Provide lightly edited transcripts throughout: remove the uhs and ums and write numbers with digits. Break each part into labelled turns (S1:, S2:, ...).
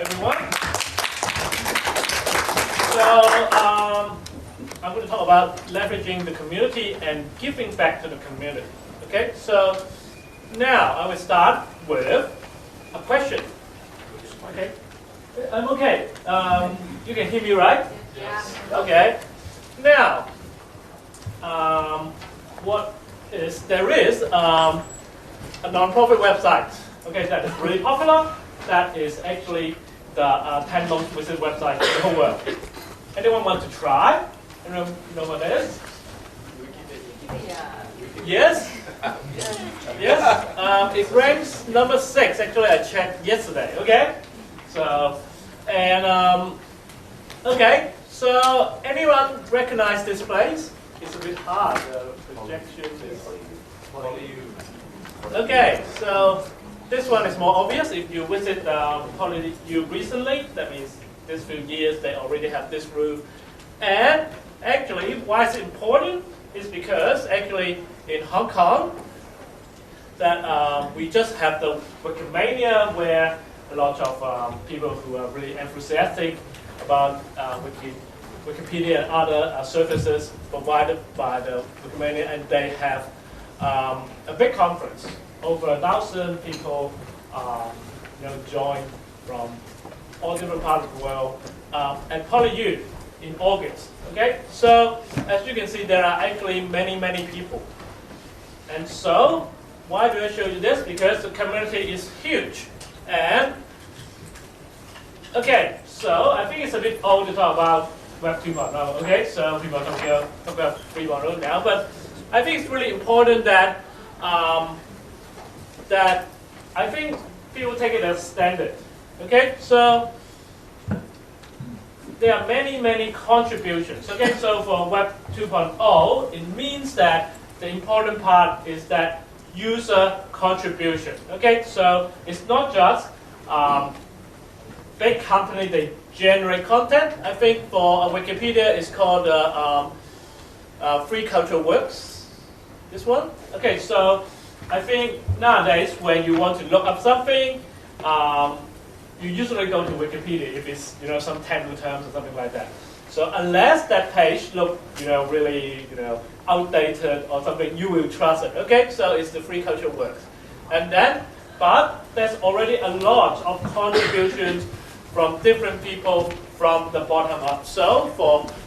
S1: everyone. So I'm going to talk about leveraging the community and giving back to the community. Okay, so now I will start with a question. Okay, I'm okay. You can hear me, right?
S2: Yes.
S1: Okay. Now, there is a non-profit website. Okay, that is really popular. That is actually the 10 most visited website in the whole world. Anyone want to try? Anyone know what that is? Yes? Yes? It ranks number 6. Actually, I checked yesterday. Okay? So, and, okay. So, anyone recognize this place? It's a bit hard. The projection is PolyU. Okay, so this one is more obvious. If you visit PolyU recently, that means this few years they already have this roof. And actually, why it's important is because actually in Hong Kong, that we just have the Wikimania where a lot of people who are really enthusiastic about Wikipedia and other services provided by the Wikimania, and they have a big conference. Over 1,000 people join from all different parts of the world at PolyU in August. Okay, so as you can see, there are actually many people. And so, why do I show you this? Because the community is huge. And okay, so I think it's a bit old to talk about Web 2.0. Okay, so people are talking about 3.0 now, but I think it's really important that that I think people take it as standard. Okay, so there are many contributions. Okay, so for Web 2.0, it means that the important part is that user contribution. Okay, so it's not just big company they generate content. I think for Wikipedia it's called Free Cultural Works. This one. Okay, so I think nowadays when you want to look up something, you usually go to Wikipedia if it's some technical terms or something like that. So unless that page look really outdated or something, you will trust it. Okay, so it's the Free Cultural Works, and then but there's already a lot of contributions from different people from the bottom up. So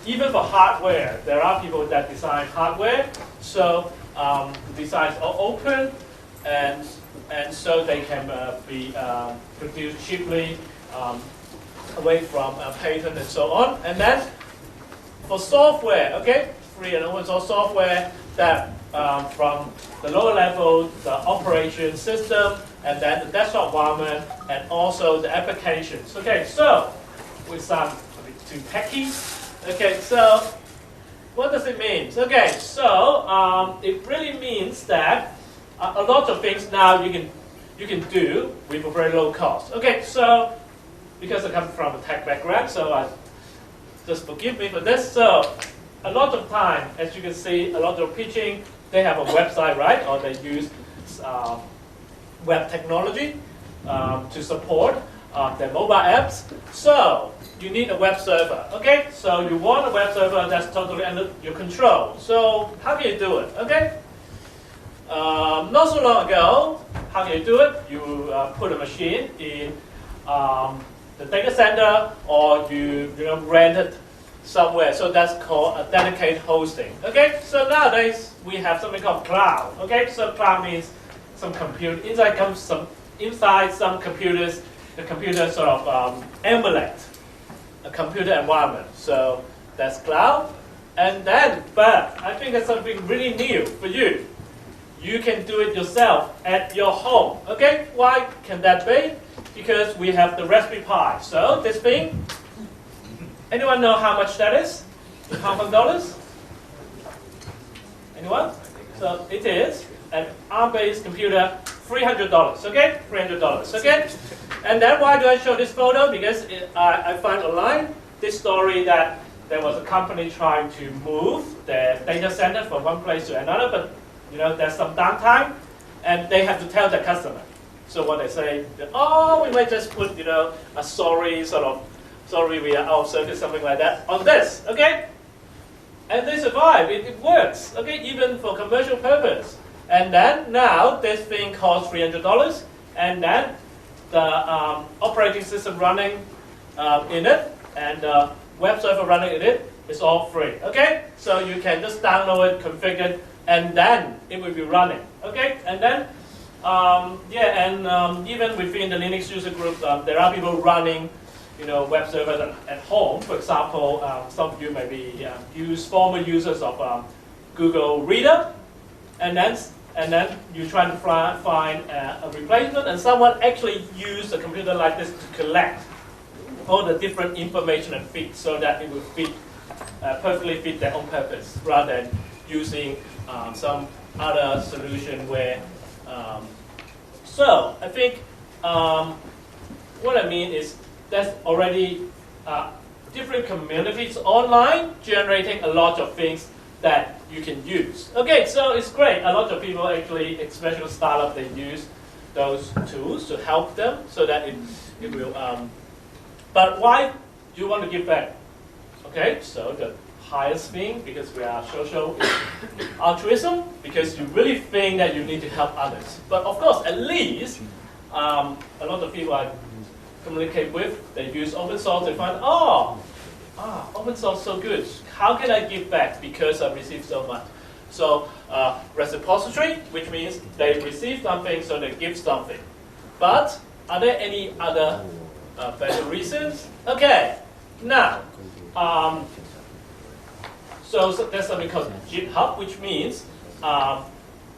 S1: even for hardware, there are people that design hardware. So the designs are open, and so they can be produced cheaply, away from patent and so on. And then for software, okay, free and open source software that from the lower level, the operation system, and then the desktop environment, and also the applications. Okay, so we start a bit too techy. Okay, so what does it mean? Okay, so it really means that a lot of things now you can do with a very low cost. Okay, so because I come from a tech background, so just forgive me for this. So a lot of time, as you can see, a lot of pitching, they have a website, right? Or they use web technology to support their mobile apps. So you need a web server. Okay, so you want a web server that's totally under your control. So how can you do it? Okay. Not so long ago, how can you do it? You put a machine in the data center, or you rent it somewhere. So that's called a dedicated hosting. Okay, so nowadays we have something called cloud. Okay, so cloud means some computer inside some computers. The computer sort of emulate a computer environment. So that's cloud. And then, but I think that's something really new for you. You can do it yourself at your home. Okay, why can that be? Because we have the Raspberry Pi. So this thing, anyone know how much that is? In Hong Kong dollars? Anyone? So it is an ARM-based computer, $300. Okay, $300. Okay, and then why do I show this photo? Because I found online this story that there was a company trying to move their data center from one place to another, but there's some downtime, and they have to tell the customer, So what they say, oh, we might just put, a sorry we are out of service, something like that on this, okay? And they survive, it works, okay, even for commercial purpose. And then now this thing costs $300, and then the operating system running in it and web server running in it is all free, okay? So you can just download it, configure it, and then it will be running, okay? And then, even within the Linux user group, there are people running, web servers at home. For example, some of you may be former users of Google Reader, and then you try to find a replacement, and someone actually used a computer like this to collect all the different information and feeds so that it will perfectly fit their own purpose, rather than using some other solution where. So I think what I mean is there's already different communities online generating a lot of things that you can use. Okay, so it's great. A lot of people actually, especially startups, they use those tools to help them so that it will. But why do you want to give back? Okay, so the highest thing, because we are social, is altruism, because you really think that you need to help others. But of course, at least a lot of people I communicate with, they use open source, they find, open source so good. How can I give back because I received so much? So reciprocity, which means they receive something, so they give something. But are there any other better reasons? Okay, now, so there's something called GitHub, which means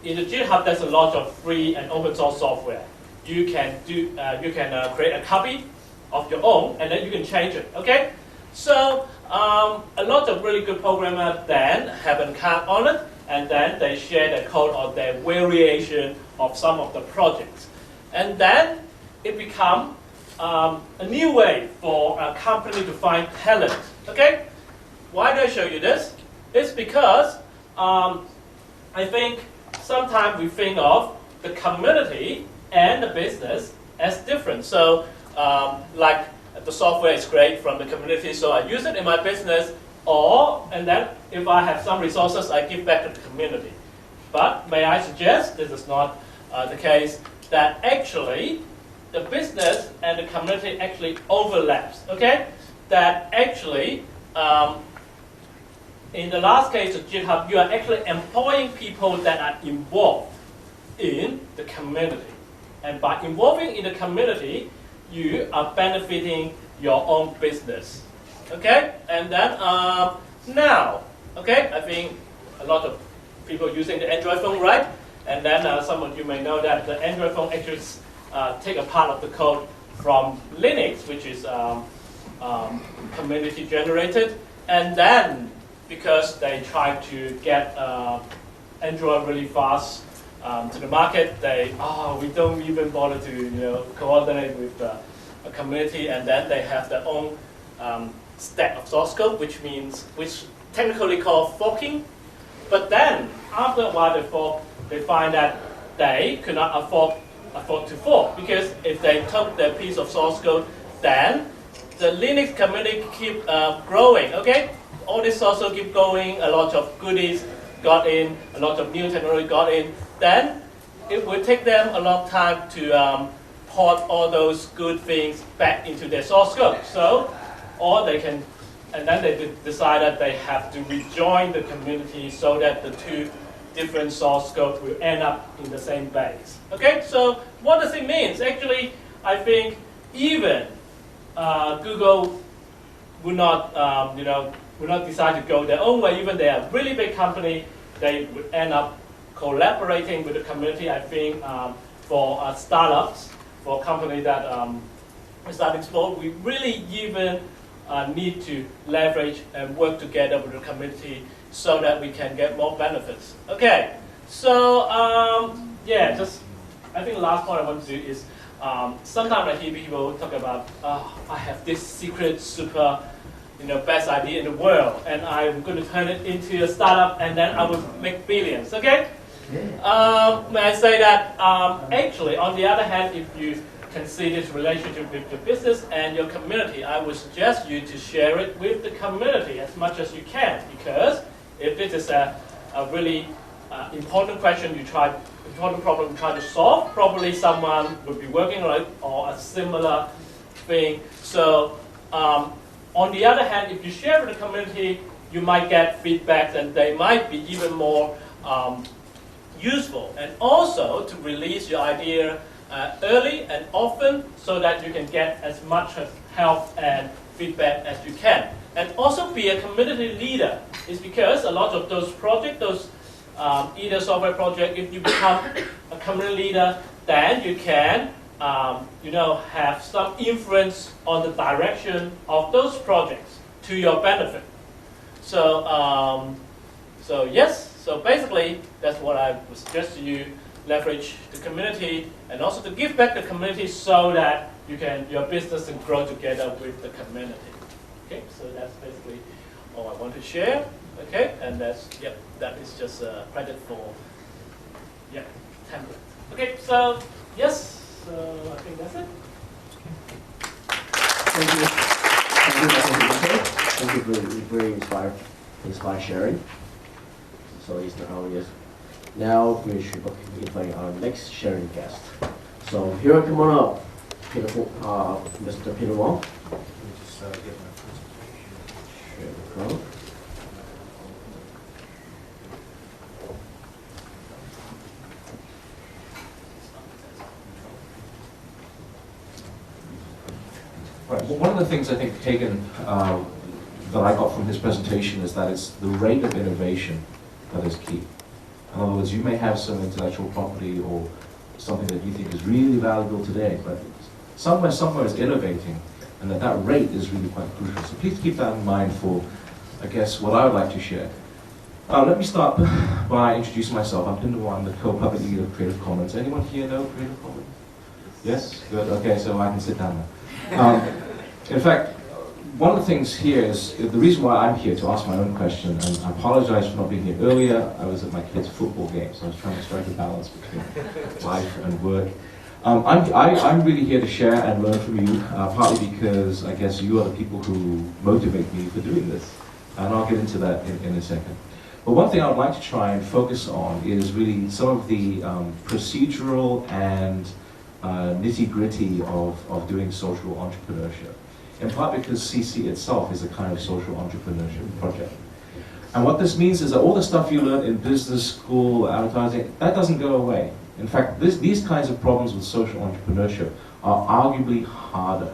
S1: in the GitHub there's a lot of free and open source software. You can create a copy of your own, and then you can change it. Okay, so a lot of really good programmers then have an account on it, and then they share their code or their variation of some of the projects, and then it becomes a new way for a company to find talent. Okay, why do I show you this? It's because I think sometimes we think of the community and the business as different. So like the software is great from the community, so I use it in my business, and then if I have some resources, I give back to the community. But may I suggest, this is not the case, that actually the business and the community actually overlaps, okay? That actually, in the last case of GitHub, you are actually employing people that are involved in the community. And by involving in the community, you are benefiting your own business, okay? And then now, okay, I think a lot of people using the Android phone, right? And then some of you may know that the Android phone actually take a part of the code from Linux, which is community generated, and then because they try to get Android really fast to the market, we don't even bother to coordinate with a community, and then they have their own stack of source code, which technically called forking. But then after a while they find that they could not afford to fork, because if they took their piece of source code, then the Linux community keep growing, okay? All this also keep going, a lot of goodies got in, a lot of new technology got in, then it will take them a long time to port all those good things back into their source code. So, or they can, and then they decide that they have to rejoin the community so that the two different source code will end up in the same base. Okay, so what does it mean? Actually, I think even Google would not, would not decide to go their own way. Even they are a really big company, they would end up collaborating with the community. I think for startups, for a company that is starting small, we really even need to leverage and work together with the community so that we can get more benefits. Okay, so I think the last point I want to do is sometimes I hear people talk about, I have this secret super best idea in the world, and I'm going to turn it into a startup, and then I will make billions. Okay, May I say that actually, on the other hand, if you can see this relationship with your business and your community, I would suggest you to share it with the community as much as you can, because if this is a really important question important problem you try to solve, probably someone would be working on it or a similar thing. So on the other hand, if you share with the community, you might get feedback and they might be even more useful. And also to release your idea early and often so that you can get as much help and feedback as you can. And also be a community leader. It's because a lot of those projects, either software project, if you become a community leader, then you can have some influence on the direction of those projects to your benefit. So, so basically, that's what I would suggest to you. Leverage the community and also to give back the community so that your business can grow together with the community. Okay, so that's basically all I want to share. Okay, and that is just credit for template. Okay, so yes, so I think that's it.
S2: Thank you. Thank you for very inspired sharing. So it's not our yes. Now we should invite our next sharing guest. So here, come on up, Mr. Peter Wong.
S3: Just get my presentation.
S2: Share the crowd.
S3: Right. Well, one of the things I think Haggen, that I got from his presentation is that it's the rate of innovation that is key. In other words, you may have some intellectual property or something that you think is really valuable today, but somewhere is innovating, and that rate is really quite crucial. So please keep that in mind for, I guess, what I would like to share. Let me start by introducing myself. I'm Pindar, I'm the co-public leader of Creative Commons. Anyone here know Creative Commons? Yes? Good. Okay, so I can sit down now. In fact, one of the things here is, the reason why I'm here to ask my own question, and I apologize for not being here earlier. I was at my kids' football game, so I was trying to strike a balance between life and work. I'm really here to share and learn from you, partly because I guess you are the people who motivate me for doing this, and I'll get into that in a second. But one thing I would like to try and focus on is really some of the procedural and nitty-gritty of doing social entrepreneurship. In part because CC itself is a kind of social entrepreneurship project. And what this means is that all the stuff you learn in business school, advertising, that doesn't go away. In fact, these kinds of problems with social entrepreneurship are arguably harder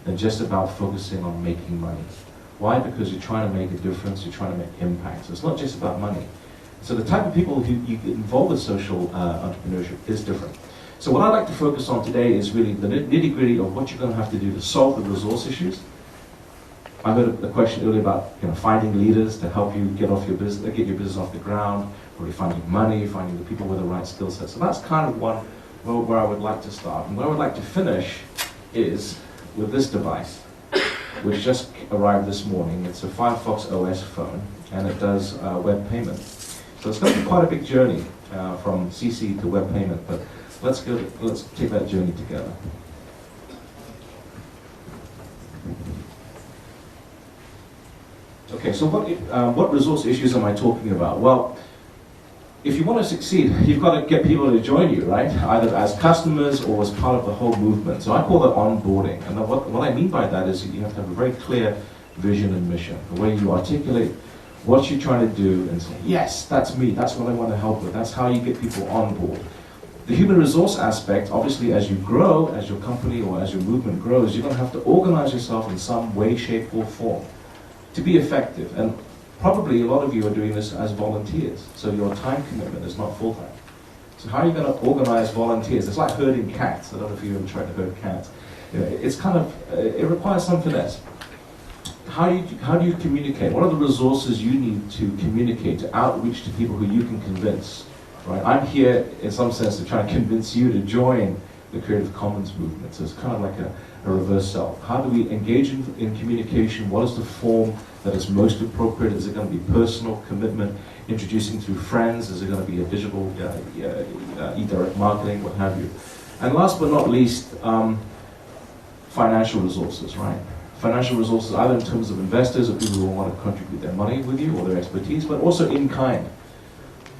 S3: than just about focusing on making money. Why? Because you're trying to make a difference, you're trying to make impact. So it's not just about money. So the type of people who you get involved with social entrepreneurship is different. So what I'd like to focus on today is really the nitty-gritty of what you're going to have to do to solve the resource issues. I heard a question earlier about finding leaders to help you get your business off the ground, probably finding money, finding the people with the right skill set. So that's kind of one where I would like to start. And where I would like to finish is with this device, which just arrived this morning. It's a Firefox OS phone, and it does web payment. So it's going to be quite a big journey from CC to web payment, but let's take that journey together. Okay, so what resource issues am I talking about? Well, if you want to succeed, you've got to get people to join you, right? Either as customers or as part of the whole movement. So I call it onboarding. And what I mean by that is you have to have a very clear vision and mission, the way you articulate what you're trying to do and say, yes, that's me, that's what I want to help with. That's how you get people on board. The human resource aspect, obviously, as you grow, as your company or as your movement grows, you're going to have to organize yourself in some way, shape, or form to be effective. And probably a lot of you are doing this as volunteers, so your time commitment is not full-time. So how are you going to organize volunteers? It's like herding cats. I don't know if you've ever tried to herd cats. It's kind of, it requires some finesse. How do you communicate? What are the resources you need to communicate, to outreach to people who you can convince? Right? I'm here, in some sense, to try and convince you to join the Creative Commons movement. So it's kind of like a reverse cell. How do we engage in communication? What is the form that is most appropriate? Is it going to be personal commitment, introducing through friends? Is it going to be a digital e-direct marketing, what have you? And last but not least, financial resources, right? Financial resources either in terms of investors or people who want to contribute their money with you or their expertise, but also in kind.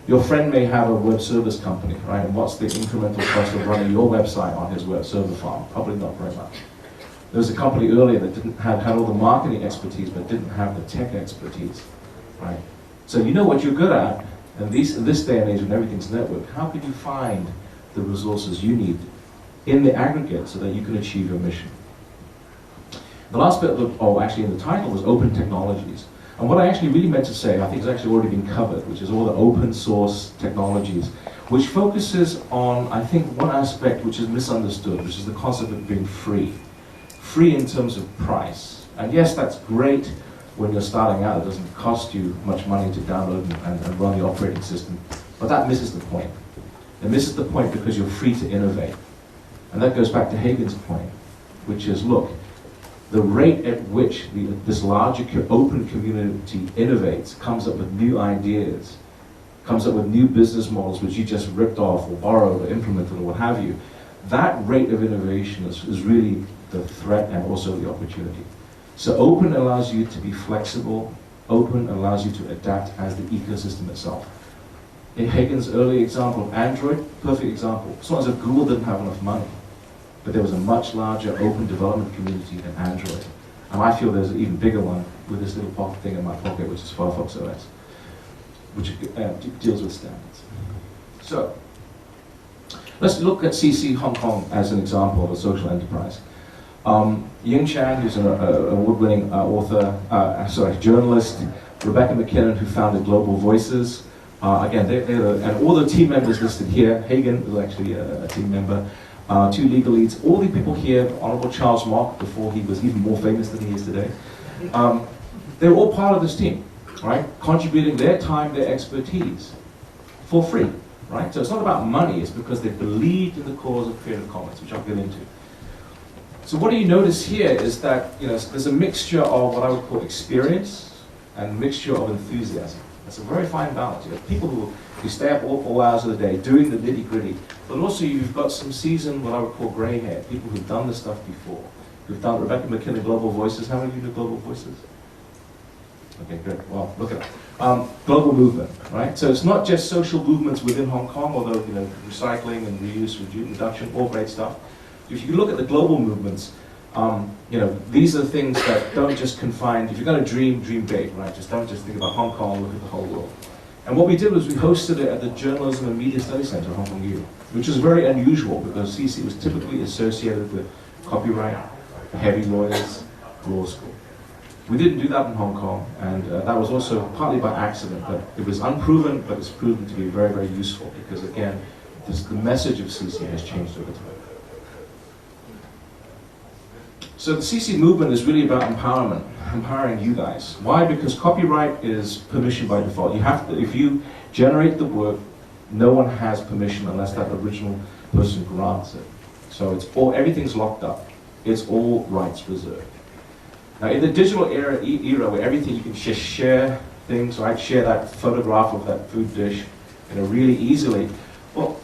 S3: Your friend may have a web service company, right? And what's the incremental cost of running your website on his web server farm? Probably not very much. There was a company earlier that had all the marketing expertise but didn't have the tech expertise, right? So you know what you're good at, and in this day and age when everything's networked, how can you find the resources you need in the aggregate so that you can achieve your mission? The last bit, actually in the title, was open technologies. And what I actually really meant to say, I think has actually already been covered, which is all the open source technologies, which focuses on, I think, one aspect which is misunderstood, which is the concept of being free. Free in terms of price. And yes, that's great when you're starting out. It doesn't cost you much money to download and run the operating system. But that misses the point. It misses the point because you're free to innovate. And that goes back to Haggen's point, which is, look, the rate at which this larger open community innovates, comes up with new ideas, comes up with new business models which you just ripped off or borrowed or implemented or what have you, that rate of innovation is really the threat and also the opportunity. So open allows you to be flexible, open allows you to adapt as the ecosystem itself. In Haggen's early example of Android, perfect example. It's not as if Google didn't have enough money, but there was a much larger open development community in Android. And I feel there's an even bigger one with this little pocket thing in my pocket, which is Firefox OS, which deals with standards. So, let's look at CC Hong Kong as an example of a social enterprise. Ying Chan, who's an award-winning journalist, Rebecca McKinnon, who founded Global Voices. Again, and all the team members listed here. Haggen was actually a team member. 2 legal leads, all the people here, Honorable Charles Mock, before he was even more famous than he is today, they're all part of this team, right? Contributing their time, their expertise, for free, right? So it's not about money, it's because they believed in the cause of Creative Commons, which I'll get into. So what do you notice here is that, there's a mixture of what I would call experience and a mixture of enthusiasm. It's a very fine balance. You have people who stay up all hours of the day doing the nitty-gritty, but also you've got some seasoned, what I would call grey hair, people who've done this stuff before, who've done Rebecca McKinnon Global Voices. How many of you know Global Voices? Okay, good. Well, look at it. Global movement, right? So it's not just social movements within Hong Kong, although recycling and reuse, reduction, all great stuff. If you look at the global movements, these are things that don't just confine. If you're going to dream big, right? Don't just think about Hong Kong. Look at the whole world. And what we did was we hosted it at the Journalism and Media Studies Center at Hong Kong U, which is very unusual because CC was typically associated with copyright, heavy lawyers, law school. We didn't do that in Hong Kong, and that was also partly by accident, but it was unproven, but it's proven to be very, very useful because, again, the message of CC has changed over time. So the CC movement is really about empowerment, empowering you guys. Why? Because copyright is permission by default. You have to, if you generate the work, no one has permission unless that original person grants it. So everything's locked up. It's all rights reserved. Now in the digital era where everything you can just share things, right? Share that photograph of that food dish, really easily. Well,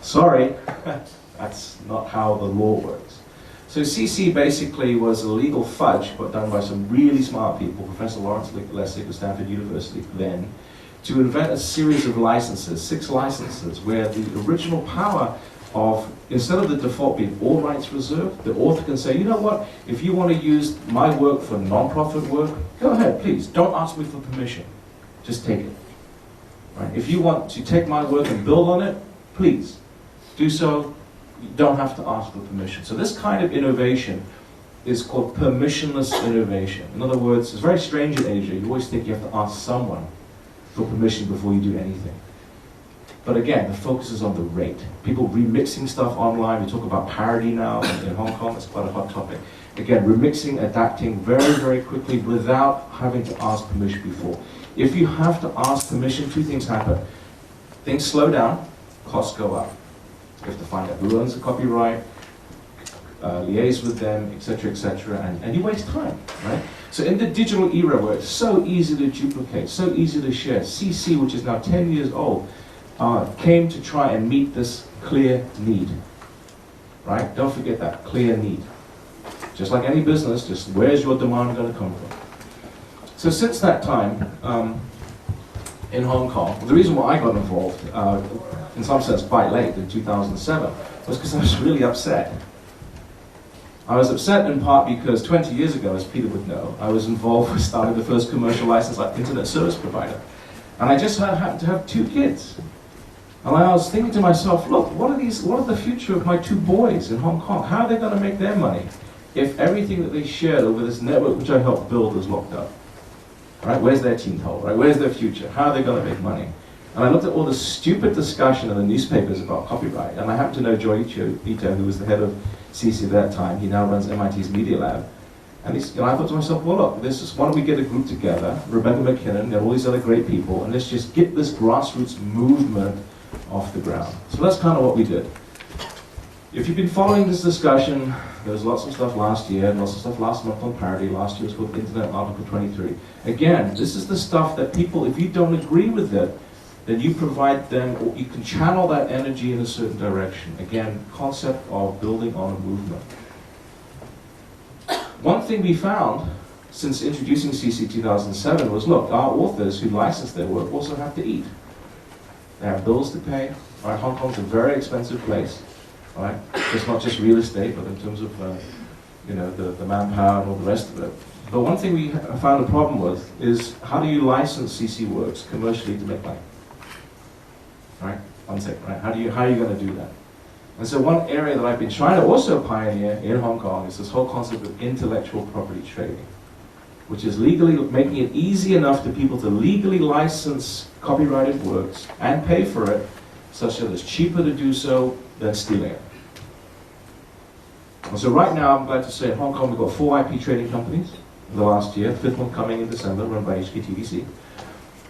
S3: sorry, that's not how the law works. So CC basically was a legal fudge, but done by some really smart people, Professor Lawrence Lessig of Stanford University then, to invent a series of licenses, 6 licenses, where the original power of, instead of the default being all rights reserved, the author can say, you know what, if you want to use my work for non-profit work, go ahead, please, don't ask me for permission, just take it. Right? If you want to take my work and build on it, please, do so. You don't have to ask for permission. So this kind of innovation is called permissionless innovation. In other words, it's very strange in Asia. You always think you have to ask someone for permission before you do anything. But again, the focus is on the rate. People remixing stuff online. We talk about parody now in Hong Kong. It's quite a hot topic. Again, remixing, adapting very, very quickly without having to ask permission before. If you have to ask permission, 2 things happen. Things slow down, costs go up. You have to find out who owns the copyright, liaise with them, etc., and you waste time, right? So in the digital era where it's so easy to duplicate, so easy to share, CC, which is now 10 years old, came to try and meet this clear need, right? Don't forget that, clear need. Just like any business, just where's your demand going to come from? So since that time, in Hong Kong, the reason why I got involved, in some sense quite late, in 2007, was because I was really upset. I was upset in part because 20 years ago, as Peter would know, I was involved with starting the first commercial licensed internet service provider. And I just happened to have 2 kids. And I was thinking to myself, look, what are the future of my 2 boys in Hong Kong? How are they going to make their money if everything that they shared over this network which I helped build is locked up? Right? Where's their team told? Right? Where's their future? How are they going to make money? And I looked at all the stupid discussion in the newspapers about copyright, and I happened to know Joy Ito, who was the head of CC at that time. He now runs MIT's Media Lab. And I thought to myself, well, look, why don't we get a group together, Rebecca McKinnon, and all these other great people, and let's just get this grassroots movement off the ground. So that's kind of what we did. If you've been following this discussion, there was lots of stuff last year, lots of stuff last month on parity. Last year was called Internet Article 23. Again, this is the stuff that people, if you don't agree with it, then you provide them, or you can channel that energy in a certain direction. Again, concept of building on a movement. One thing we found since introducing CC 2007 was, look, our authors who license their work also have to eat. They have bills to pay. Right? Hong Kong's a very expensive place. Right? It's not just real estate, but in terms of the manpower and all the rest of it. But one thing we found a problem with is, how do you license CC works commercially to make money? Right? One second, right? How are you going to do that? And so one area that I've been trying to also pioneer in Hong Kong is this whole concept of intellectual property trading, which is legally making it easy enough to people to legally license copyrighted works and pay for it, such that it's cheaper to do so than stealing it. And so right now, I'm glad to say in Hong Kong we've got 4 IP trading companies in the last year, 5th one coming in December, run by HKTVC.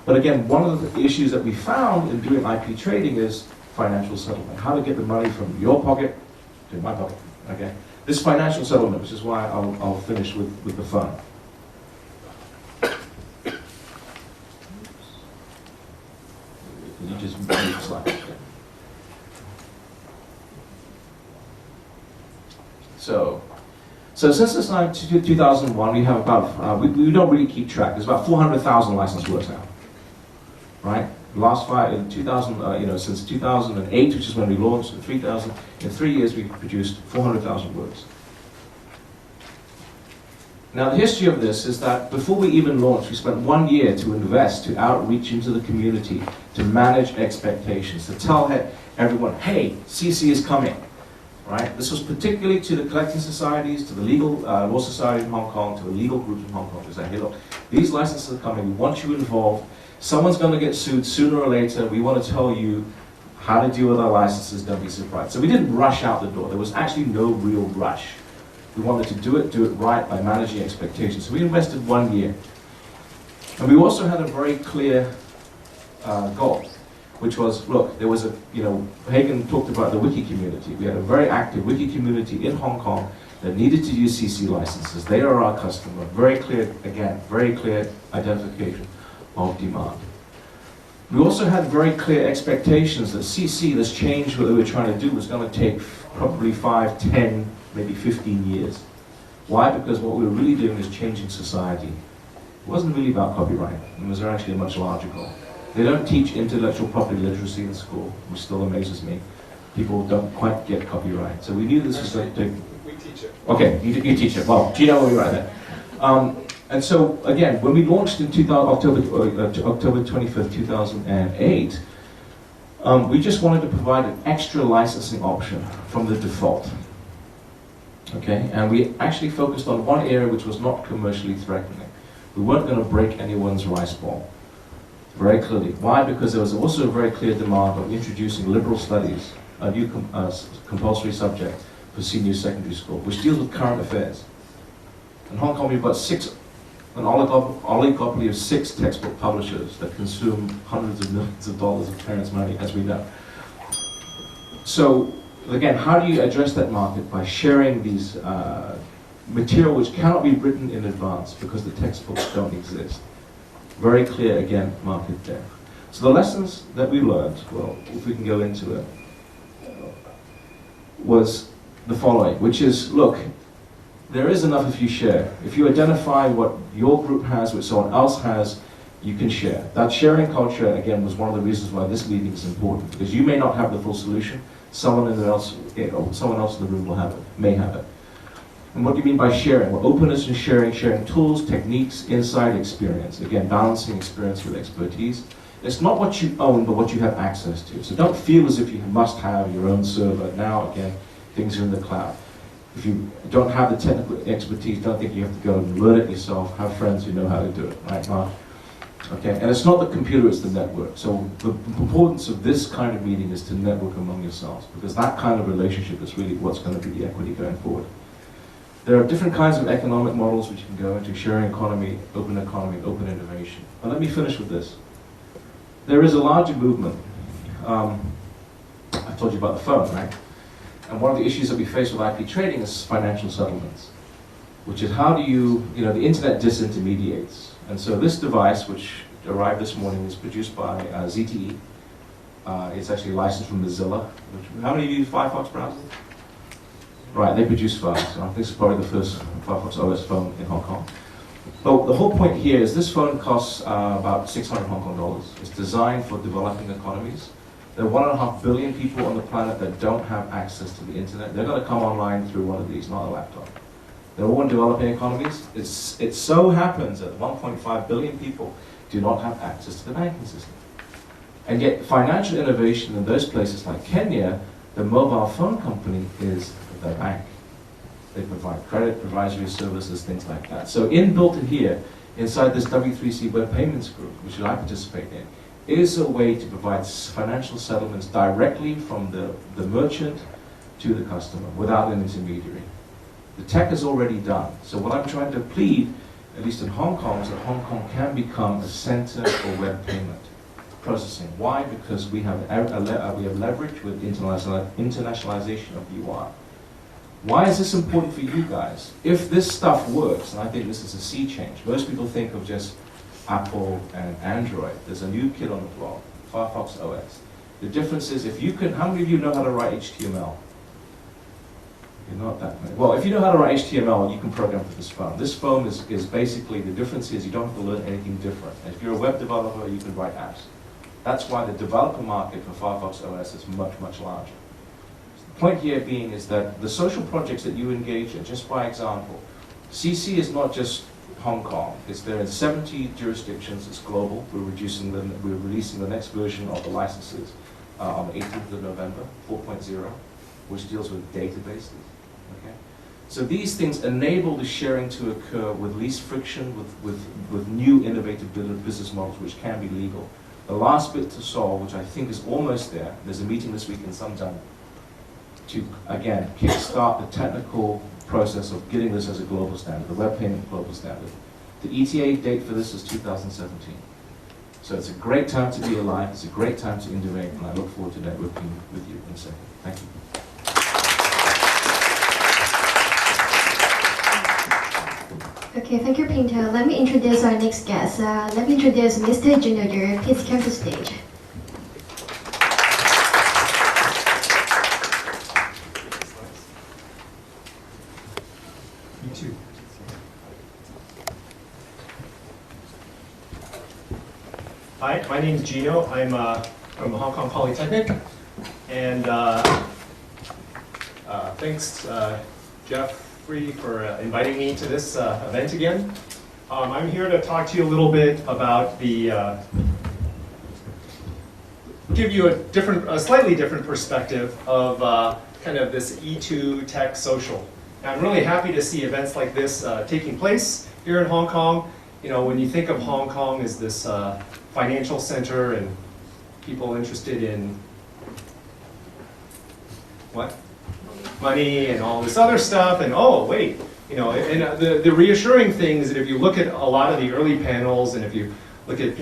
S3: But again, one of the issues that we found in doing IP trading is financial settlement. How to get the money from your pocket to my pocket, okay? This financial settlement, which is why I'll finish with the fun. You just move the slide. So since this time, 2001, we have about, we don't really keep track, there's about 400,000 licensed works now, right? Last 5, in 2000, since 2008, which is when we launched, in 3 years we've produced 400,000 works. Now the history of this is that before we even launched, we spent 1 year to invest, to outreach into the community, to manage expectations, to tell everyone, hey, CC is coming. Right? This was particularly to the collecting societies, to the legal law society in Hong Kong, to the legal groups in Hong Kong, to say, hey look, these licenses are coming, we want you involved, someone's going to get sued sooner or later, we want to tell you how to deal with our licenses, don't be surprised. So we didn't rush out the door, there was actually no real rush. We wanted to do it right by managing expectations. So we invested 1 year. And we also had a very clear goal, which was, look, there was Haggen talked about the wiki community. We had a very active wiki community in Hong Kong that needed to use CC licenses. They are our customer. Very clear, again, very clear identification of demand. We also had very clear expectations that CC, this change that we were trying to do, was going to take probably 5, 10, maybe 15 years. Why? Because what we were really doing is changing society. It wasn't really about copyright. It was actually a much larger goal. They don't teach intellectual property literacy in school, which still amazes me. People don't quite get copyright. So we knew this was going to take...
S4: We teach it.
S3: Okay, you teach it. Well, Gino will be right there. And so, again, when we launched in October 25th, 2008, we just wanted to provide an extra licensing option from the default. Okay, and we actually focused on one area which was not commercially threatening. We weren't going to break anyone's rice ball. Very clearly. Why? Because there was also a very clear demand of introducing liberal studies, a new compulsory subject for senior secondary school, which deals with current affairs. In Hong Kong, we've got an oligopoly of 6 textbook publishers that consume hundreds of millions of dollars of parents' money, as we know. So But again, how do you address that market? By sharing these material which cannot be written in advance because the textbooks don't exist. Very clear, again, market there. So the lessons that we learned, well, if we can go into it, was the following, which is, look, there is enough if you share. If you identify what your group has, what someone else has, you can share. That sharing culture, again, was one of the reasons why this meeting is important, because you may not have the full solution, someone else in the room will have it, may have it. And what do you mean by sharing? Well, openness and sharing tools, techniques, insight, experience. Again, balancing experience with expertise. It's not what you own, but what you have access to. So don't feel as if you must have your own server. Now, again, things are in the cloud. If you don't have the technical expertise, don't think you have to go and learn it yourself. Have friends who know how to do it, right, Mark? Okay, and it's not the computer, it's the network. So the importance of this kind of meeting is to network among yourselves, because that kind of relationship is really what's going to be the equity going forward. There are different kinds of economic models which you can go into: sharing economy, open innovation. And let me finish with this. There is a larger movement. I told you about the phone, right? And one of the issues that we face with IP trading is financial settlements, which is how do you, the internet disintermediates. And so this device, which arrived this morning, is produced by ZTE. It's actually licensed from Mozilla. How many of you use Firefox browser? Right, they produce phones. So I think this is probably the first Firefox OS phone in Hong Kong. But the whole point here is this phone costs about 600 Hong Kong dollars. It's designed for developing economies. There are 1.5 billion people on the planet that don't have access to the internet. They're going to come online through one of these, not a laptop. They're all in developing economies. It so happens that 1.5 billion people do not have access to the banking system. And yet financial innovation in those places like Kenya, the mobile phone company is the bank. They provide credit, advisory services, things like that. So inbuilt in here, inside this W3C Web Payments Group, which I participate in, is a way to provide financial settlements directly from the merchant to the customer without an intermediary. The tech is already done. So what I'm trying to plead, at least in Hong Kong, is that Hong Kong can become a center for web payment processing. Why? Because we have leverage with internationalization of UI. Why is this important for you guys? If this stuff works, and I think this is a sea change, most people think of just Apple and Android. There's a new kid on the block, Firefox OS. The difference is, if you can, how many of you know how to write HTML? You're not that many. Well, if you know how to write HTML, you can program for this phone. This phone is basically, the difference is you don't have to learn anything different. And if you're a web developer, you can write apps. That's why the developer market for Firefox OS is much, much larger. The point here being is that the social projects that you engage in, just by example, CC is not just Hong Kong. It's there in 70 jurisdictions. It's global. We're releasing the next version of the licenses on the 18th of November, 4.0, which deals with databases. Okay? So these things enable the sharing to occur with least friction, with new innovative business models which can be legal. The last bit to solve, which I think is almost there, there's a meeting this week in Shenzhen to, again, kickstart the technical process of getting this as a global standard, the web payment global standard. The ETA date for this is 2017. So it's a great time to be alive, it's a great time to innovate, and I look forward to networking with you in a second. Thank you.
S4: Okay, thank you, Pindar. Let me introduce our next guest. Let me introduce Mr. Gino. Please come to stage.
S5: Me too. Hi, my name is Gino. I'm from Hong Kong Polytechnic, and thanks, Jeffrey, for inviting me to this event again. I'm here to talk to you a little bit about give you a slightly different perspective of kind of this E2 tech social. And I'm really happy to see events like this taking place here in Hong Kong. You know, when you think of Hong Kong as this financial center and people interested in what? Money and all this other stuff, and oh wait, you know, and the reassuring thing is that if you look at a lot of the early panels, and if you look at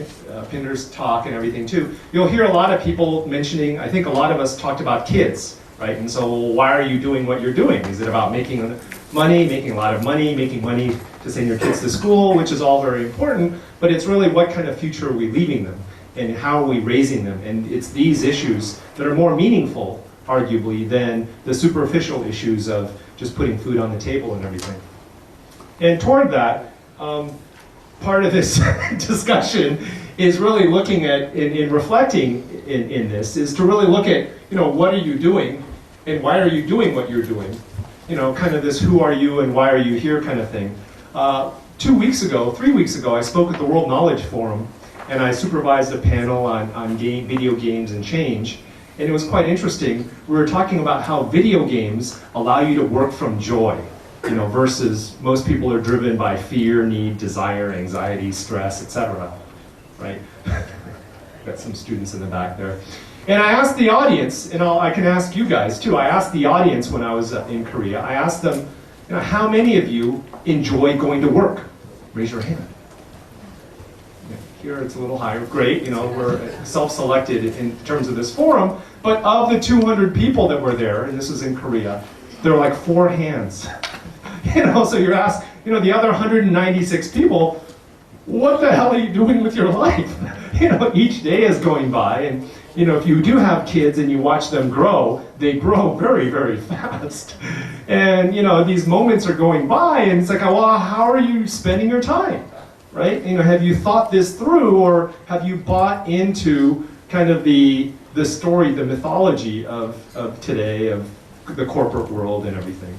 S5: Pindar's talk and everything too, you'll hear a lot of people mentioning, I think a lot of us talked about kids. right? And so why are you doing what you're doing? Is it about making money, making a lot of money, making money to send your kids to school, which is all very important, but it's really what kind of future are we leaving them and how are we raising them? And it's these issues that are more meaningful, arguably, than the superficial issues of just putting food on the table and everything. And toward that, part of this discussion is really looking at, in reflecting in this, is to really look at, what are you doing and why are you doing what you're doing? Kind of this who are you and why are you here kind of thing. 3 weeks ago, I spoke at the World Knowledge Forum and I supervised a panel on video games and change. And it was quite interesting. We were talking about how video games allow you to work from joy, versus most people are driven by fear, need, desire, anxiety, stress, etc. Right? Got some students in the back there. And I asked the audience, and I can ask you guys too. I asked the audience when I was in Korea. I asked them, how many of you enjoy going to work? Raise your hand. Here it's a little higher. Great, we're self-selected in terms of this forum. But of the 200 people that were there, and this was in Korea, there were like 4 hands. So you're asked, the other 196 people, what the hell are you doing with your life? Each day is going by, and if you do have kids and you watch them grow, they grow very, very fast. And these moments are going by, and it's like, well, how are you spending your time? Right? Have you thought this through, or have you bought into kind of the story, the mythology of today, of the corporate world and everything?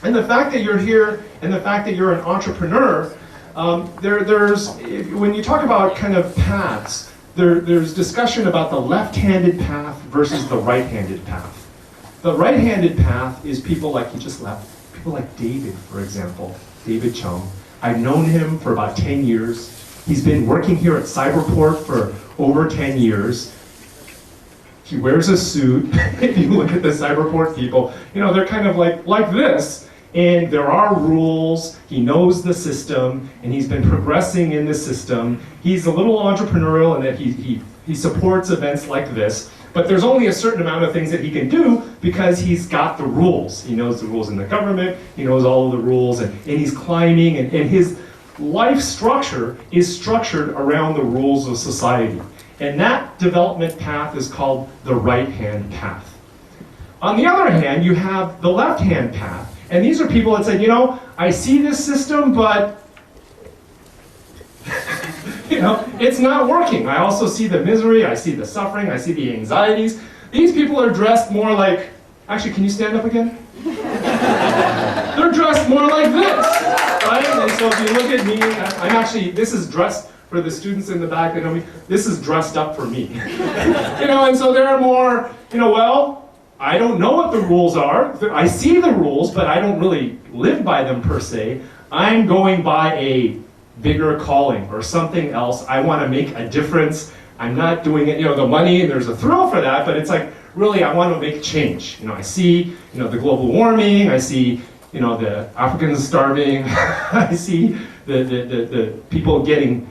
S5: And the fact that you're here, and the fact that you're an entrepreneur, when you talk about kind of paths, there's discussion about the left-handed path versus the right-handed path. The right-handed path is people like you just left, people like David, for example, David Chung. I've known him for about 10 years. He's been working here at Cyberport for over 10 years. He wears a suit. If you look at the Cyberport people, they're kind of like this. And there are rules, he knows the system, and he's been progressing in the system. He's a little entrepreneurial in that he supports events like this, but there's only a certain amount of things that he can do because he's got the rules. He knows the rules in the government, he knows all of the rules, and he's climbing, and his life structure is structured around the rules of society. And that development path is called the right-hand path. On the other hand, you have the left-hand path. And these are people that say, I see this system, but it's not working. I also see the misery, I see the suffering, I see the anxieties. These people are dressed more like, actually, can you stand up again? They're dressed more like this, right? And so if you look at me, this is dressed for the students in the back that know me, this is dressed up for me. And so they're more, well, I don't know what the rules are. I see the rules, but I don't really live by them per se. I'm going by a bigger calling or something else. I want to make a difference. I'm not doing it, the money, and there's a thrill for that, but it's like, really, I want to make change. I see, the global warming. I see, the Africans starving. I see the people getting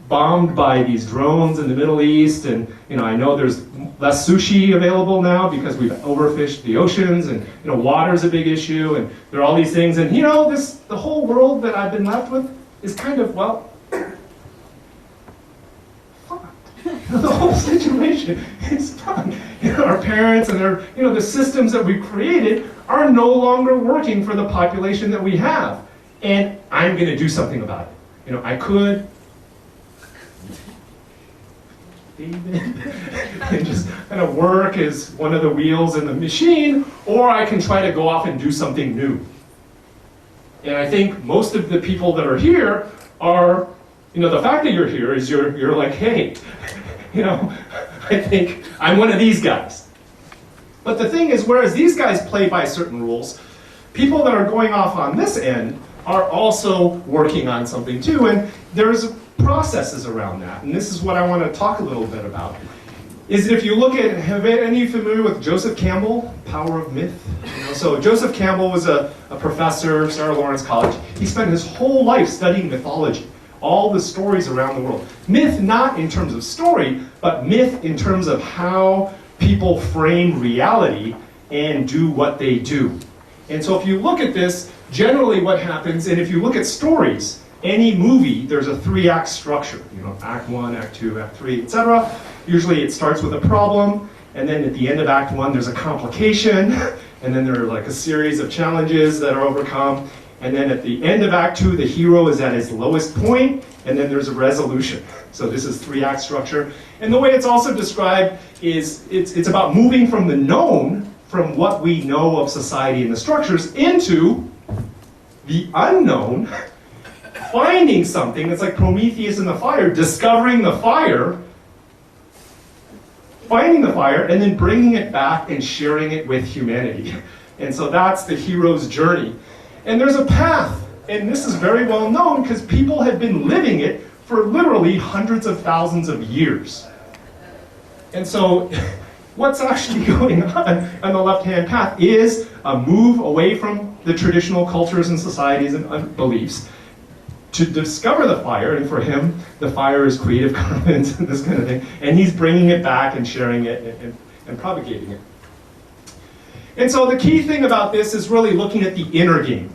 S5: bombed by these drones in the Middle East, and I know there's less sushi available now because we've overfished the oceans, and water's a big issue, and there are all these things, and the whole world that I've been left with is kind of, fucked. The whole situation is fucked. Our parents and the systems that we've created are no longer working for the population that we have, and I'm going to do something about it. I could. And just kind of work as one of the wheels in the machine, or I can try to go off and do something new. And I think most of the people that are here are, the fact that you're here is you're like, hey, I think I'm one of these guys. But the thing is, whereas these guys play by certain rules, people that are going off on this end are also working on something too, and there's processes around that, and this is what I want to talk a little bit about. Is if you look at, have any of you familiar with Joseph Campbell, Power of Myth? So Joseph Campbell was a professor, Sarah Lawrence College. He spent his whole life studying mythology, all the stories around the world. Myth not in terms of story, but myth in terms of how people frame reality and do what they do. And so if you look at this, generally what happens, and if you look at stories, any movie, there's a 3-act structure. You know, Act 1, Act 2, Act 3, etc. Usually it starts with a problem, and then at the end of Act 1 there's a complication, and then there are like a series of challenges that are overcome, and then at the end of Act 2 the hero is at his lowest point, and then there's a resolution. So this is 3-act structure. And the way it's also described is it's about moving from the known, from what we know of society and the structures, into the unknown, finding something. It's like Prometheus in the fire, discovering the fire, finding the fire, and then bringing it back and sharing it with humanity. And so that's the hero's journey. And there's a path, and this is very well known because people have been living it for literally hundreds of thousands of years. And so what's actually going on the left-hand path is a move away from the traditional cultures and societies and beliefs to discover the fire, and for him, the fire is Creative Commons and this kind of thing, and he's bringing it back and sharing it and propagating it. And so the key thing about this is really looking at the inner game.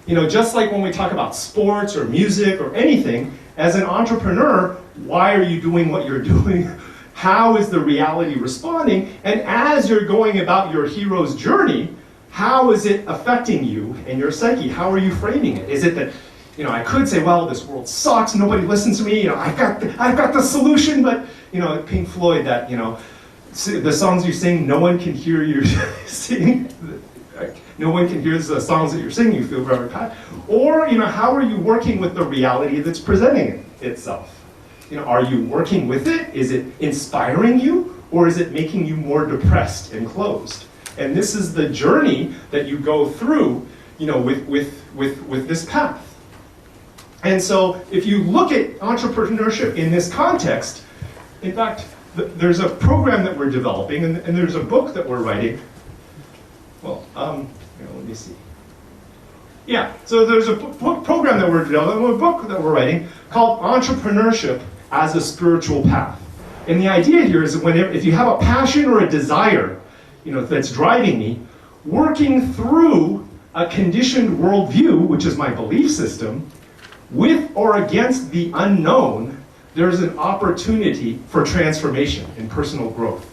S5: You know, just like when we talk about sports or music or anything, as an entrepreneur, why are you doing what you're doing? How is the reality responding? And as you're going about your hero's journey, how is it affecting you and your psyche? How are you framing it? Is it that, you know, I could say, well, this world sucks, nobody listens to me, you know, I've got the solution, but, you know, Pink Floyd, that, you know, the songs you sing, no one can hear you sing. No one can hear the songs that you're singing, you feel very bad. Or, you know, how are you working with the reality that's presenting itself? You know, are you working with it? Is it inspiring you? Or is it making you more depressed and closed? And this is the journey that you go through, you know, with this path. And so if you look at entrepreneurship in this context, in fact, there's a program that we're developing, and there's a book that we're writing. Well, let me see. Yeah, so there's a program that we're developing, a book that we're writing called Entrepreneurship as a Spiritual Path. And the idea here is that if you have a passion or a desire, you know, that's driving me, working through a conditioned worldview, which is my belief system, with or against the unknown, there's an opportunity for transformation and personal growth.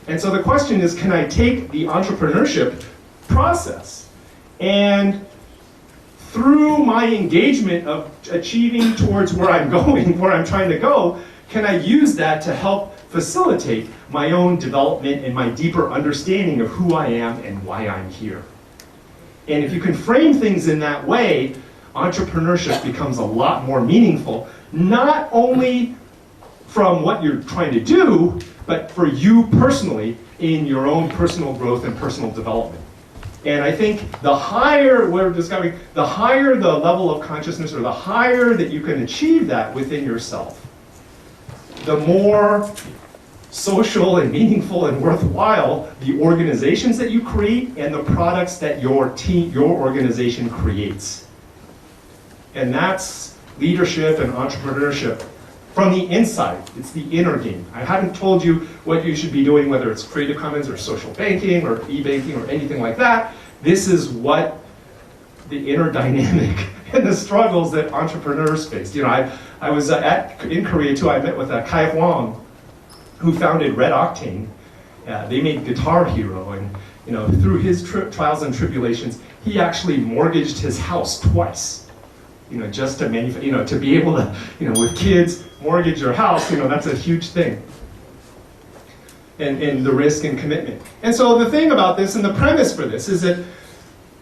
S5: And so the question is, can I take the entrepreneurship process and through my engagement of achieving towards where I'm going, where I'm trying to go, can I use that to help facilitate my own development and my deeper understanding of who I am and why I'm here? And if you can frame things in that way, entrepreneurship becomes a lot more meaningful, not only from what you're trying to do, but for you personally in your own personal growth and personal development. And I think the higher we're discovering, the higher the level of consciousness, or the higher that you can achieve that within yourself, the more social and meaningful and worthwhile the organizations that you create and the products that your team, your organization creates. And that's leadership and entrepreneurship from the inside. It's the inner game. I haven't told you what you should be doing, whether it's Creative Commons or social banking or e-banking or anything like that. This is what the inner dynamic and the struggles that entrepreneurs face. You know, I was in Korea too. I met with Wong, who founded Red Octane. They made Guitar Hero, and you know, through his trials and tribulations, he actually mortgaged his house twice. You know, just to you know, to be able to, you know, with kids, mortgage your house, you know, that's a huge thing. And the risk and commitment. And so the thing about this, and the premise for this, is that,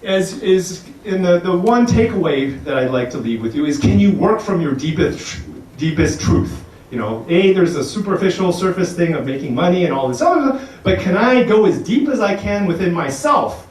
S5: is in the one takeaway that I'd like to leave with you is, can you work from your deepest truth? You know, there's a superficial surface thing of making money and all this other stuff, but can I go as deep as I can within myself,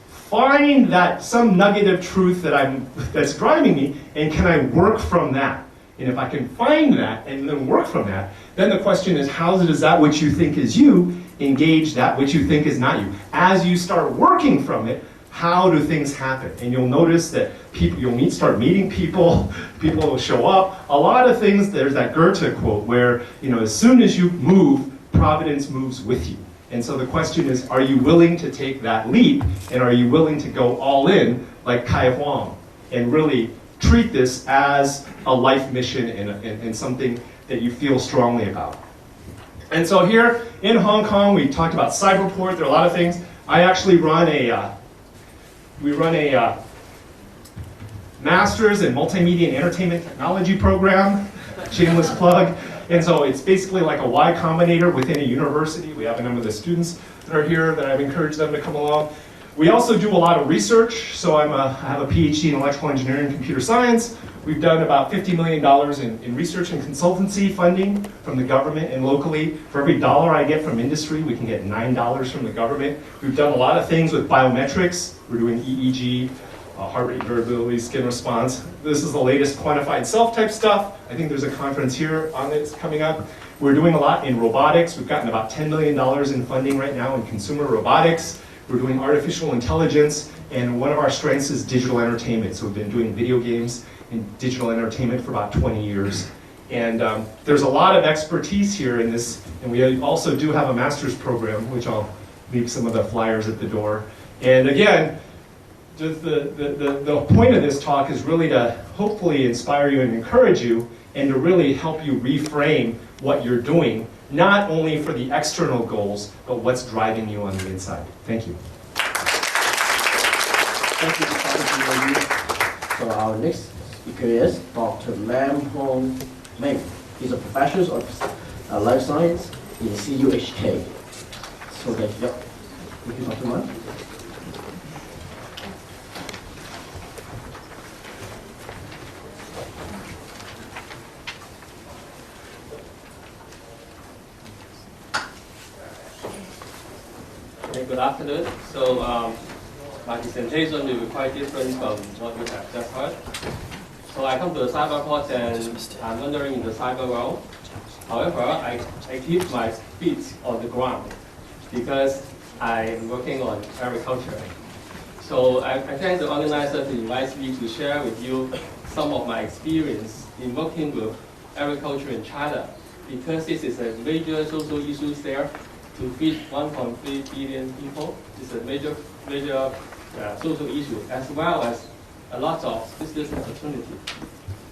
S5: find that some nugget of truth that's driving me, and can I work from that? And if I can find that and then work from that, then the question is, how does that which you think is you engage that which you think is not you? As you start working from it, how do things happen? And you'll notice that you'll start meeting people, people will show up. A lot of things, there's that Goethe quote where, you know, as soon as you move, Providence moves with you. And so the question is, are you willing to take that leap? And are you willing to go all in like Kai Huang and really treat this as a life mission and something that you feel strongly about? And so here in Hong Kong, we talked about Cyberport. There are a lot of things. I actually run we run a master's in multimedia and entertainment technology program, shameless plug. And so it's basically like a Y Combinator within a university. We have a number of the students that are here that I've encouraged them to come along. We also do a lot of research. So I have a PhD in electrical engineering and computer science. We've done about $50 million in research and consultancy funding from the government and locally. For every dollar I get from industry, we can get $9 from the government. We've done a lot of things with biometrics. We're doing EEG, heart rate variability, skin response. This is the latest quantified self type stuff. I think there's a conference here on this coming up. We're doing a lot in robotics. We've gotten about $10 million in funding right now in consumer robotics. We're doing artificial intelligence, and one of our strengths is digital entertainment. So we've been doing video games and digital entertainment for about 20 years. And there's a lot of expertise here in this, and we also do have a master's program, which I'll leave some of the flyers at the door. And again, the point of this talk is really to hopefully inspire you and encourage you, and to really help you reframe what you're doing, not only for the external goals, but what's driving you on the inside. Thank you.
S2: Thank you, Dr. So our next speaker is Dr. Hon-ming. He's a professor of life science in CUHK. So thank you, Dr. Hon.
S6: Good afternoon. So my presentation will be quite different from what you have just heard. So I come to the Cyberport and I'm wandering in the cyber world. However, I keep my feet on the ground because I'm working on agriculture. So I thank the organizer to invite me to share with you some of my experience in working with agriculture in China, because this is a major social issue there. To feed 1.3 billion people is a major social issue, as well as a lot of business opportunity,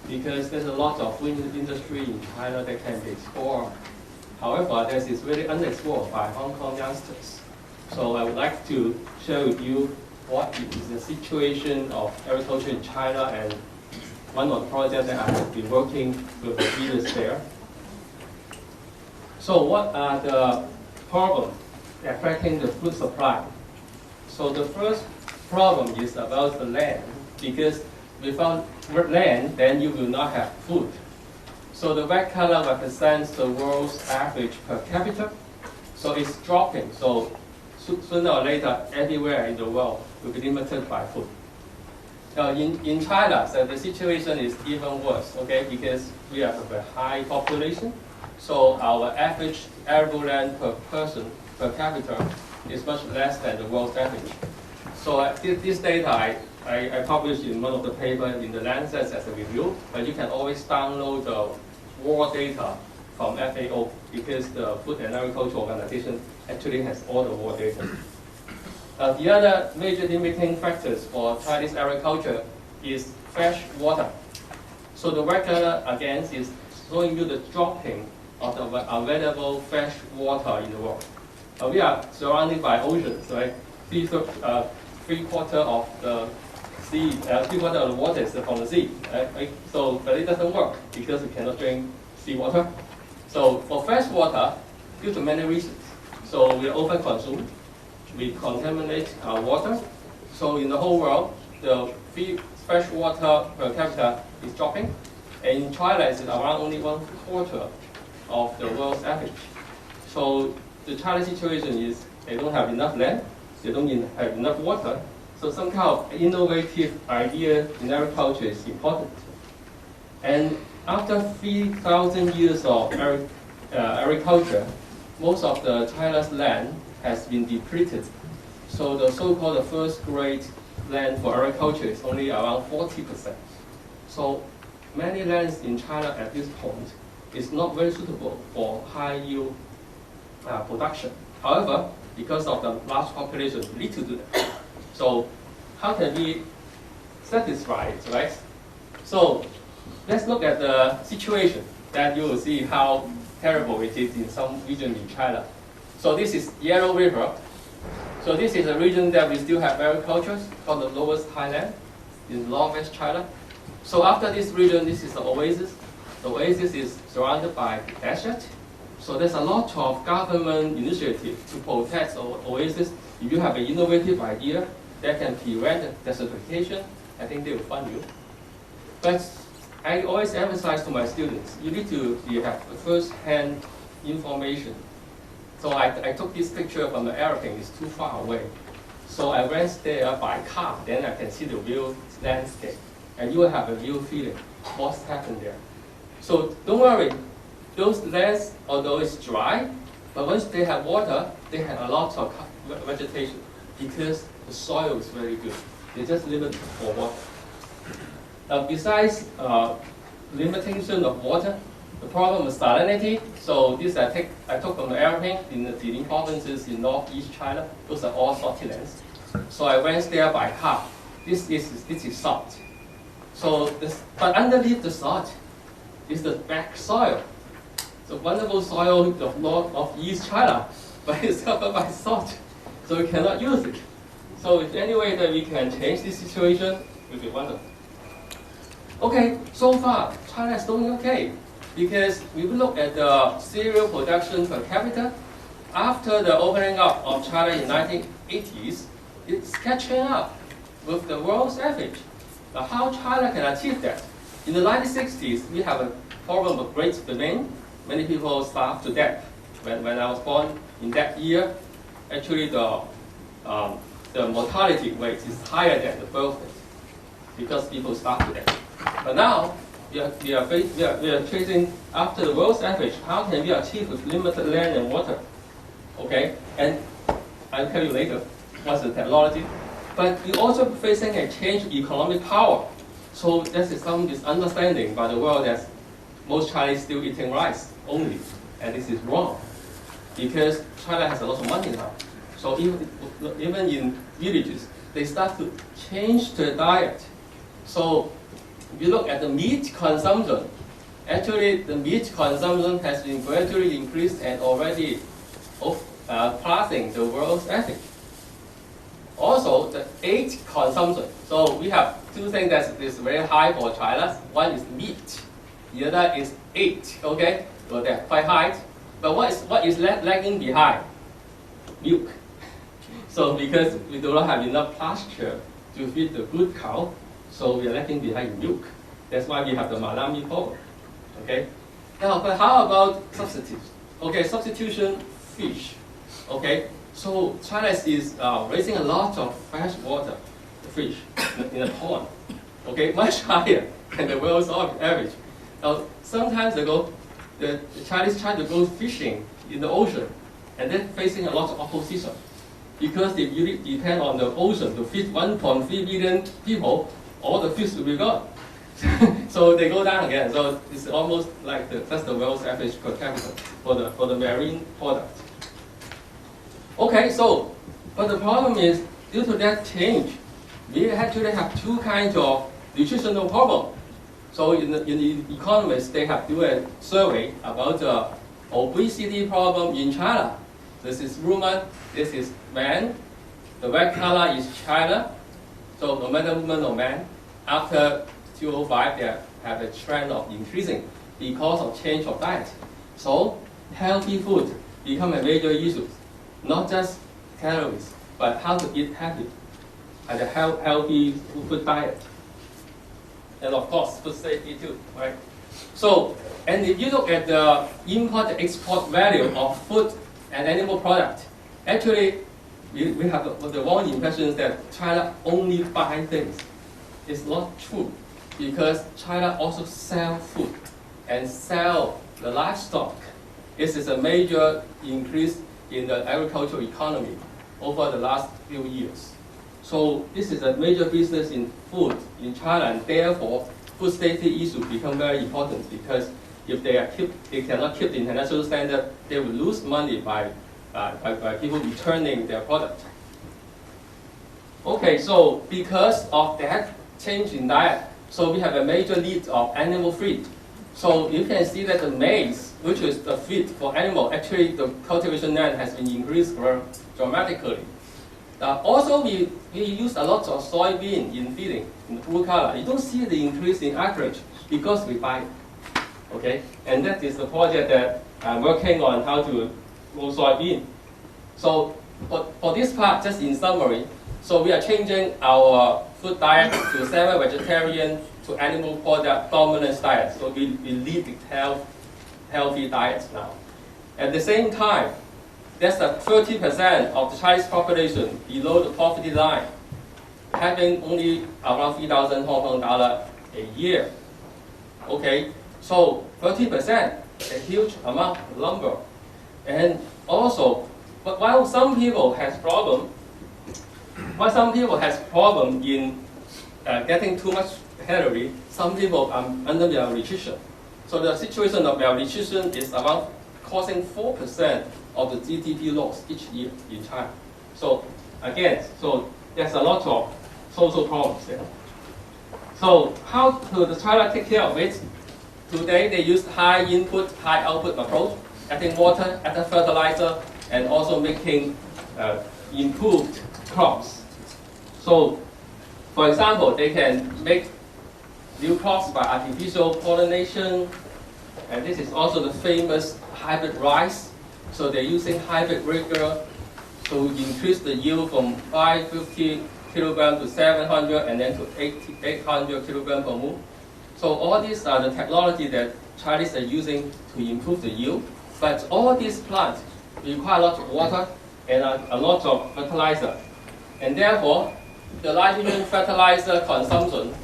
S6: because there's a lot of wind industry in China that can be explored. However, this is really unexplored by Hong Kong youngsters. So I would like to share with you what is the situation of agriculture in China and one of the projects that I have been working with the leaders there. So what are the problems affecting the food supply? So the first problem is about the land, because without land, then you will not have food. So the red color represents the world's average per capita. So it's dropping. So sooner or later, everywhere in the world will be limited by food. In China, so the situation is even worse, okay, because we have a high population. So our average arable land per person, per capita, is much less than the world's average. So this data I published in one of the papers in the Lancet as a review, but you can always download the raw data from FAO, because the Food and Agriculture Organization actually has all the raw data. The other major limiting factors for Chinese agriculture is fresh water. So the red color again is showing you the dropping of the available fresh water in the world. We are surrounded by oceans, right? Three-quarters of the sea, three-quarters of the water is from the sea, right? So, but it doesn't work because we cannot drink seawater. So for fresh water, due to many reasons, so we overconsume, we contaminate our water. So in the whole world, the fresh water per capita is dropping, and in China it's around only 1/4 of the world's average. So the China situation is they don't have enough land, they don't have enough water, so some kind of innovative idea in agriculture is important. And after 3,000 years of agriculture, most of the China's land has been depleted. So the so-called first grade land for agriculture is only around 40%. So many lands in China at this point is not very suitable for high yield production. However, because of the large population, we need to do that. So how can we satisfy it, right? So let's look at the situation, that you will see how terrible it is in some region in China. So this is Yellow River. So this is a region that we still have agriculture, called the lowest highland in northwest China. So after this region, this is the oasis. The oasis is surrounded by desert. So there's a lot of government initiative to protect our oasis. If you have an innovative idea that can prevent desertification, I think they will fund you. But I always emphasize to my students, you need to have first-hand information. So I took this picture from the airplane, it's too far away. So I went there by car, then I can see the real landscape. And you will have a real feeling what's happened there. So don't worry, those lands, although it's dry, but once they have water, they have a lot of vegetation because the soil is very good. They just limit for water. Besides limitation of water, the problem is salinity. So this I took from the airplane in the Jilin provinces in northeast China. Those are all salty lands. So I went there by car. This is salt. So but underneath the salt is the black soil. So wonderful soil of northeast China, but it's covered by salt. So we cannot use it. So if any way that we can change this situation, it would be wonderful. Okay, so far China is doing okay. Because if we look at the cereal production per capita, after the opening up of China in 1980s, it's catching up with the world's average. Now, how China can achieve that? In the 1960s, we have a problem of great famine. Many people starved to death. When I was born in that year, actually the mortality rate is higher than the birth rate because people starved to death. But now, we are chasing after the world's average. How can we achieve with limited land and water? Okay, and I'll tell you later what's the technology. But we're also facing a change in economic power. So this is some misunderstanding by the world that most Chinese still eating rice only, and this is wrong because China has a lot of money now. So even in villages, they start to change their diet. So if you look at the meat consumption, actually the meat consumption has been gradually increased and already passing the world's average. Also, the egg consumption. So we have two things that is very high for China. One is meat, the other is egg. Okay, so they're quite high. But what is lagging behind? Milk. So because we do not have enough pasture to feed the good cow, so we are lagging behind milk. That's why we have the Malami problem. Okay. Now, but how about substitutes? Okay, substitution fish. Okay. So China is raising a lot of freshwater fish in a pond. Okay, much higher than the world's average. Now, some time ago, the Chinese tried to go fishing in the ocean, and then facing a lot of opposition because they really depend on the ocean to feed 1.3 billion people. All the fish will be gone. So they go down again. So it's almost like that's the world's average per capita for the marine product. Okay, so but the problem is due to that change, we actually have two kinds of nutritional problem. So in the economists, they have do a survey about the obesity problem in China. This is woman, this is man. The red color is China. So no matter woman or man, after 2005, they have a trend of increasing because of change of diet. So healthy food become a major issue. Not just calories, but how to eat healthy and a healthy food diet. And of course, food safety too, right? So, and if you look at the import-export value of food and animal product, actually, we have the wrong impression that China only buys things. It's not true, because China also sells food and sell the livestock. This is a major increase in the agricultural economy over the last few years. So this is a major business in food in China, and therefore food safety issues become very important because if they cannot keep the international standard, they will lose money by by people returning their product. Okay, so because of that change in diet, so we have a major need of animal feed. So you can see that the maize, which is the feed for animal, actually the cultivation land has been increased dramatically. Also, we use a lot of soybean in feeding in blue color. You don't see the increase in acreage because we buy it. Okay, and that is the project that I'm working on, how to grow soybean. So for this part, just in summary, so we are changing our food diet to semi-vegetarian to animal product dominant diet. So we lead healthy diets now. At the same time, there's a 30% of the Chinese population below the poverty line, having only around 3,000 Hong Kong dollar a year. Okay, so 30%, a huge amount of number. And also, but while some people has problem in getting too much calorie, some people are under malnutrition. So the situation of malnutrition is about causing 4% of the GDP loss each year in China. So again, so there's a lot of social problems there. So how could China take care of it? Today they use high input, high output approach, adding water, adding fertilizer, and also making improved crops. So, for example, they can make new crops by artificial pollination, and this is also the famous hybrid rice. So they're using hybrid rigor to increase the yield from 550 kilogram to 700 and then to 800 kilogram per moon. So all these are the technology that Chinese are using to improve the yield. But all these plants require a lot of water and a lot of fertilizer. And therefore, the nitrogen fertilizer consumption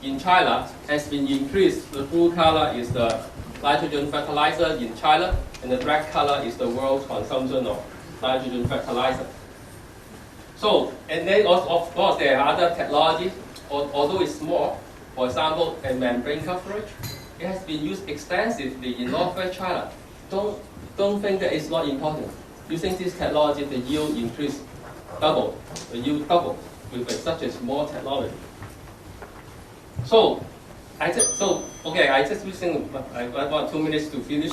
S6: in China has been increased. The blue color is the nitrogen fertilizer in China, and the black color is the world consumption of nitrogen fertilizer. So, and then of course there are other technologies, although it's small. For example, a membrane coverage. It has been used extensively in northwest China. Don't think that it's not important. Using this technology, the yield increased double. The yield double with such a small technology. So, I just using I want 2 minutes to finish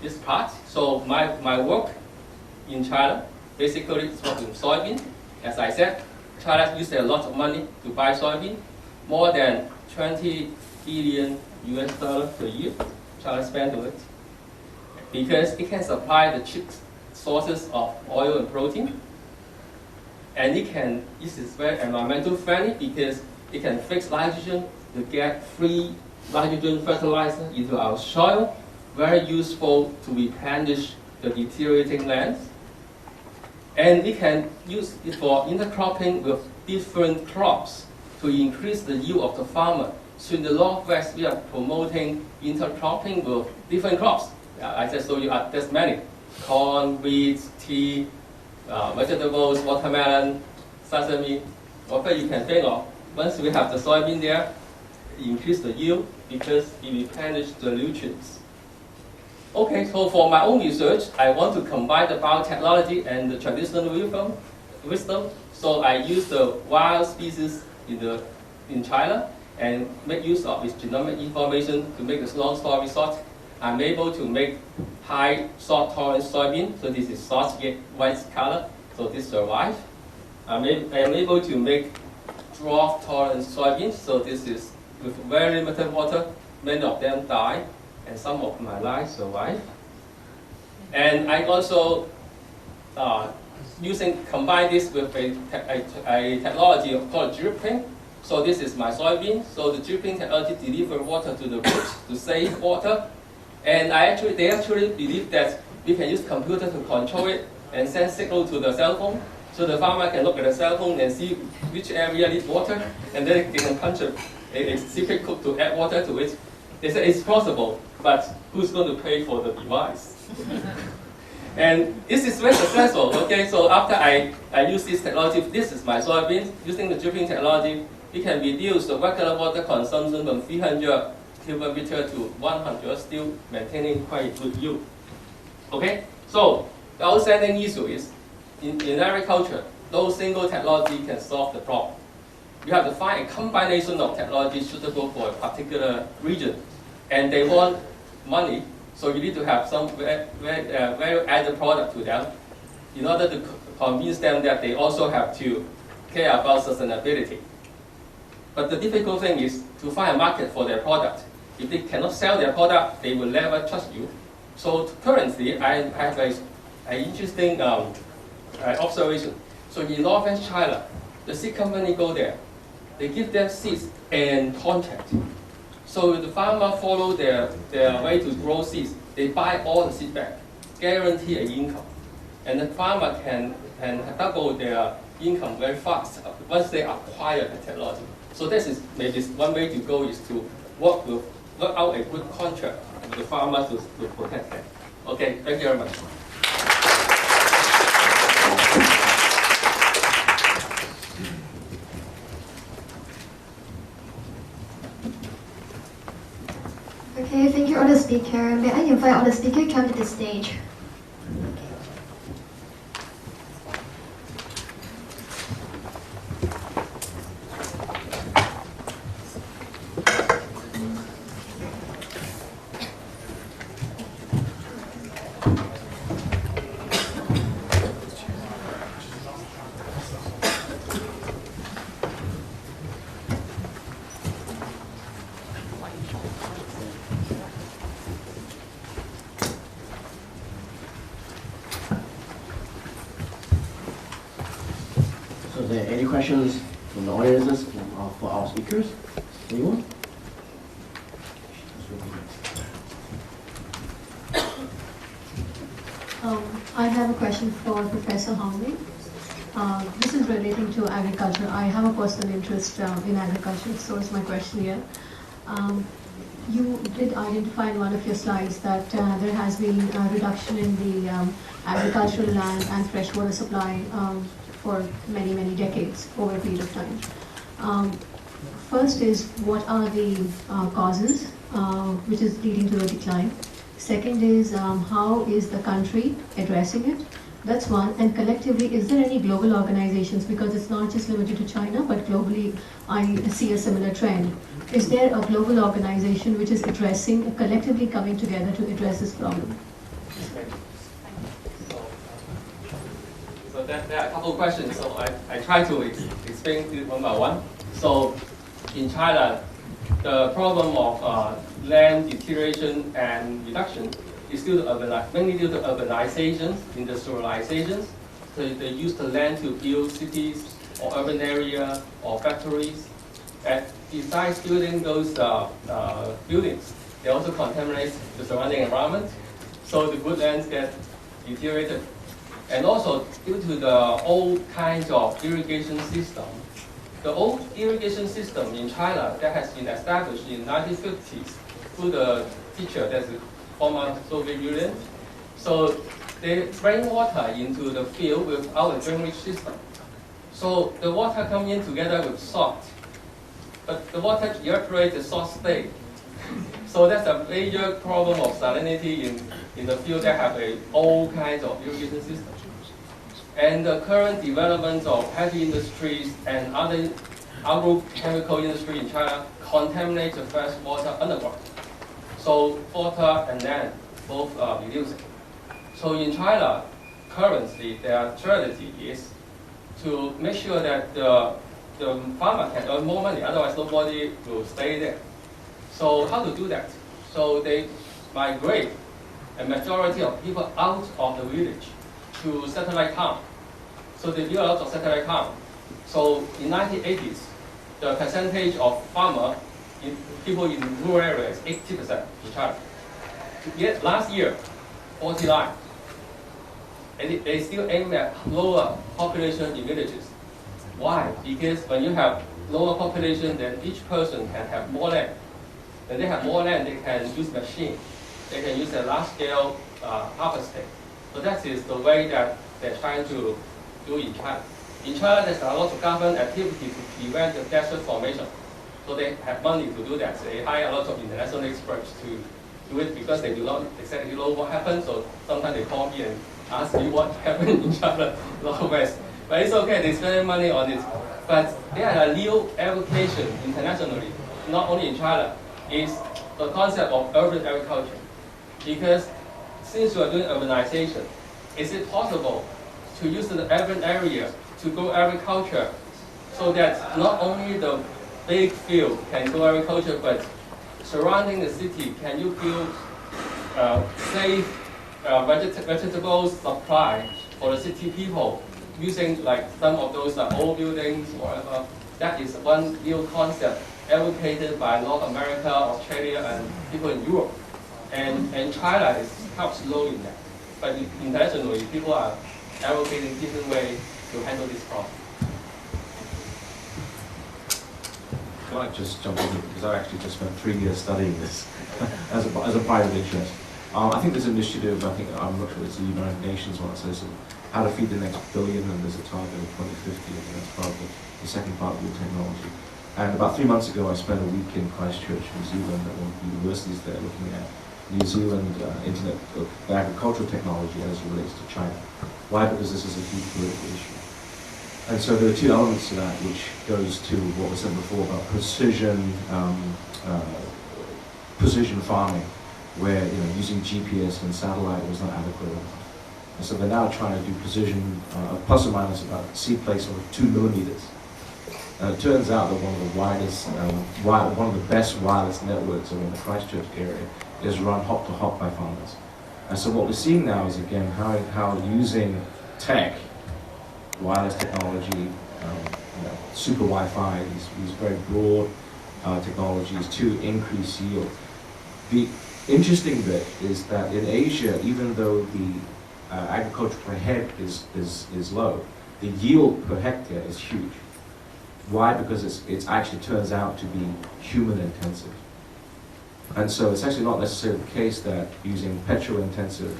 S6: this part. So my work in China basically is working soybean. As I said, China uses a lot of money to buy soybean, more than 20 billion US dollars per year. China spends on it because it can supply the cheap sources of oil and protein, and this is very environmental friendly because it can fix nitrogen to get free nitrogen fertilizer into our soil, very useful to replenish the deteriorating lands. And we can use it for intercropping with different crops to increase the yield of the farmer. So in the Northwest, we are promoting intercropping with different crops. I just showed you there's many. Corn, wheat, tea, vegetables, watermelon, sesame, whatever you can think of. Once we have the soybean there, increase the yield because it replenishes the nutrients. Okay, so for my own research, I want to combine the biotechnology and the traditional wisdom. So I use the wild species in China and make use of its genomic information to make this long story short. I'm able to make high salt tolerant soybean. So this is soft yet white color. So this survive. I'm able to make drought tolerant soybeans. So this is with very limited water. Many of them die, and some of my life survive. And I also combine this with a technology called dripping. So this is my soybean. So the dripping technology delivers water to the roots to save water. And they actually believe that we can use computer to control it and send signal to the cell phone. So the farmer can look at the cell phone and see which area needs water, and then they can punch a secret code to add water to it. They said it's possible, but who's going to pay for the device? And this is very successful. Okay, so after I use this technology, this is my soybean. Using the dripping technology, we can reduce the regular water consumption from 300 cubic meter to 100, still maintaining quite good yield. Okay, so The outstanding issue is, in agriculture, no single technology can solve the problem. You have to find a combination of technology suitable for a particular region. And they want money, so you need to have some value-added product to them in order to convince them that they also have to care about sustainability. But the difficult thing is to find a market for their product. If they cannot sell their product, they will never trust you. So currently, I have an interesting observation. So in northwest China, the seed company go there. They give them seeds and contract. So the farmer follow their way to grow seeds. They buy all the seed back, guarantee an income. And the farmer can double their income very fast once they acquire the technology. So this is maybe one way to go is to work out a good contract with the farmer to protect them. Okay, thank you very much.
S4: Okay, thank you, all the speaker. May I invite all the speaker to come to the stage?
S2: So are there any questions from the audiences for our speakers? Anyone?
S7: I have a question for Professor Hon-ming. This is relating to agriculture. I have a personal interest in agriculture, so it's my question here. You did identify in one of your slides that there has been a reduction in the agricultural land and freshwater supply for many, many decades over a period of time. First is, what are the causes which is leading to the decline? Second is, how is the country addressing it? That's one. And collectively, is there any global organizations, because it's not just limited to China, but globally I see a similar trend. Is there a global organization which is addressing, collectively coming together to address this problem?
S6: So there are a couple of questions, so I try to explain it one by one. So in China, the problem of land deterioration and reduction is due to mainly due to urbanizations, industrializations. So they use the land to build cities or urban area or factories. And besides building those buildings, they also contaminate the surrounding environment. So the woodlands get deteriorated. And also due to the old kinds of irrigation system. The old irrigation system in China that has been established in 1950s through the teacher, that's the former Soviet Union. So they bring water into the field without a drainage system. So the water comes in together with salt, but the water evaporates, the salt stays. So that's a major problem of salinity in the field that have a old kinds of irrigation system. And the current development of heavy industries and other agrochemical industry in China contaminate the fresh water underground. So water and land both are reducing. So in China, currently their strategy is to make sure that the farmer can earn more money, otherwise nobody will stay there. So how to do that? So they migrate a majority of people out of the village to satellite town. So they build a lot of satellite town. So in 1980s, the percentage of farmer people in rural areas is 80% in China. Yet last year, 49. And they still aim at lower population in villages. Why? Because when you have lower population, then each person can have more land. When they have more land, they can use machine. They can use a large-scale harvesting. So that is the way that they're trying to do in China. In China, there's a lot of government activity to prevent the desert formation. So they have money to do that. So they hire a lot of international experts to do it because they do not exactly know what happened. So sometimes they call me and ask me what happened in China Northwest. But it's okay, they spend money on it. But there are real application internationally, not only in China, is the concept of urban agriculture. Because since you are doing urbanization, is it possible to use the urban area to grow agriculture so that not only the big field can grow agriculture, but surrounding the city, can you build safe vegetable supply for the city people using like some of those old buildings or whatever? That is one new concept advocated by North America, Australia, and people in Europe. And China is help slow in that. But internationally, people are advocating different ways to handle this problem.
S3: Can I just jump in, because I actually just spent 3 years studying this as a private interest. I think there's an initiative, I'm not sure it's the United Nations one that says how to feed the next billion, and there's a target of 2050, and that's part of the second part of the technology. And about 3 months ago, I spent a week in Christchurch, New Zealand, at one of the universities there, looking at New Zealand internet agricultural technology as it relates to China. Why? Because this is a huge political issue. And so there are two elements to that, which goes to what was said before about precision farming, where using GPS and satellite was not adequate enough. And so they're now trying to do precision, plus or minus about seed placement of 2 millimeters. It turns out that one of the best wireless networks in the Christchurch area is run hop to hop by farmers. And so what we're seeing now is again how using tech, wireless technology, super Wi-Fi, these very broad technologies to increase yield. The interesting bit is that in Asia, even though the agriculture per head is low, the yield per hectare is huge. Why? Because it actually turns out to be human intensive. And so it's actually not necessarily the case that using petrol intensive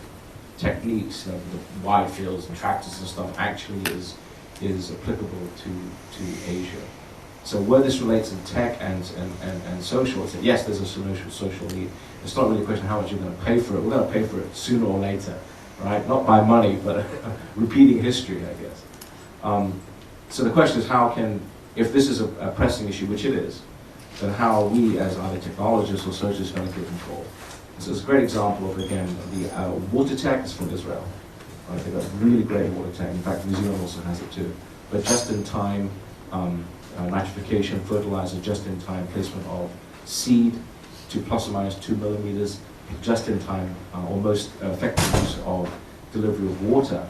S3: techniques, the wide fields and tractors and stuff, actually is applicable to Asia. So where this relates in tech and social, it's that yes, there's a social need. It's not really a question of how much you're going to pay for it. We're going to pay for it sooner or later, right? Not by money, but repeating history, I guess. So the question is how can, if this is a pressing issue, which it is, then how are we as either technologists or socialists going to get control? So it's a great example of, again, the water tech is from Israel. Right? They've got really great water tech. In fact, New Zealand also has it too. But just-in-time nitrification, fertilizer, just-in-time placement of seed to plus or minus 2 millimeters, just-in-time, almost effective use of delivery of water.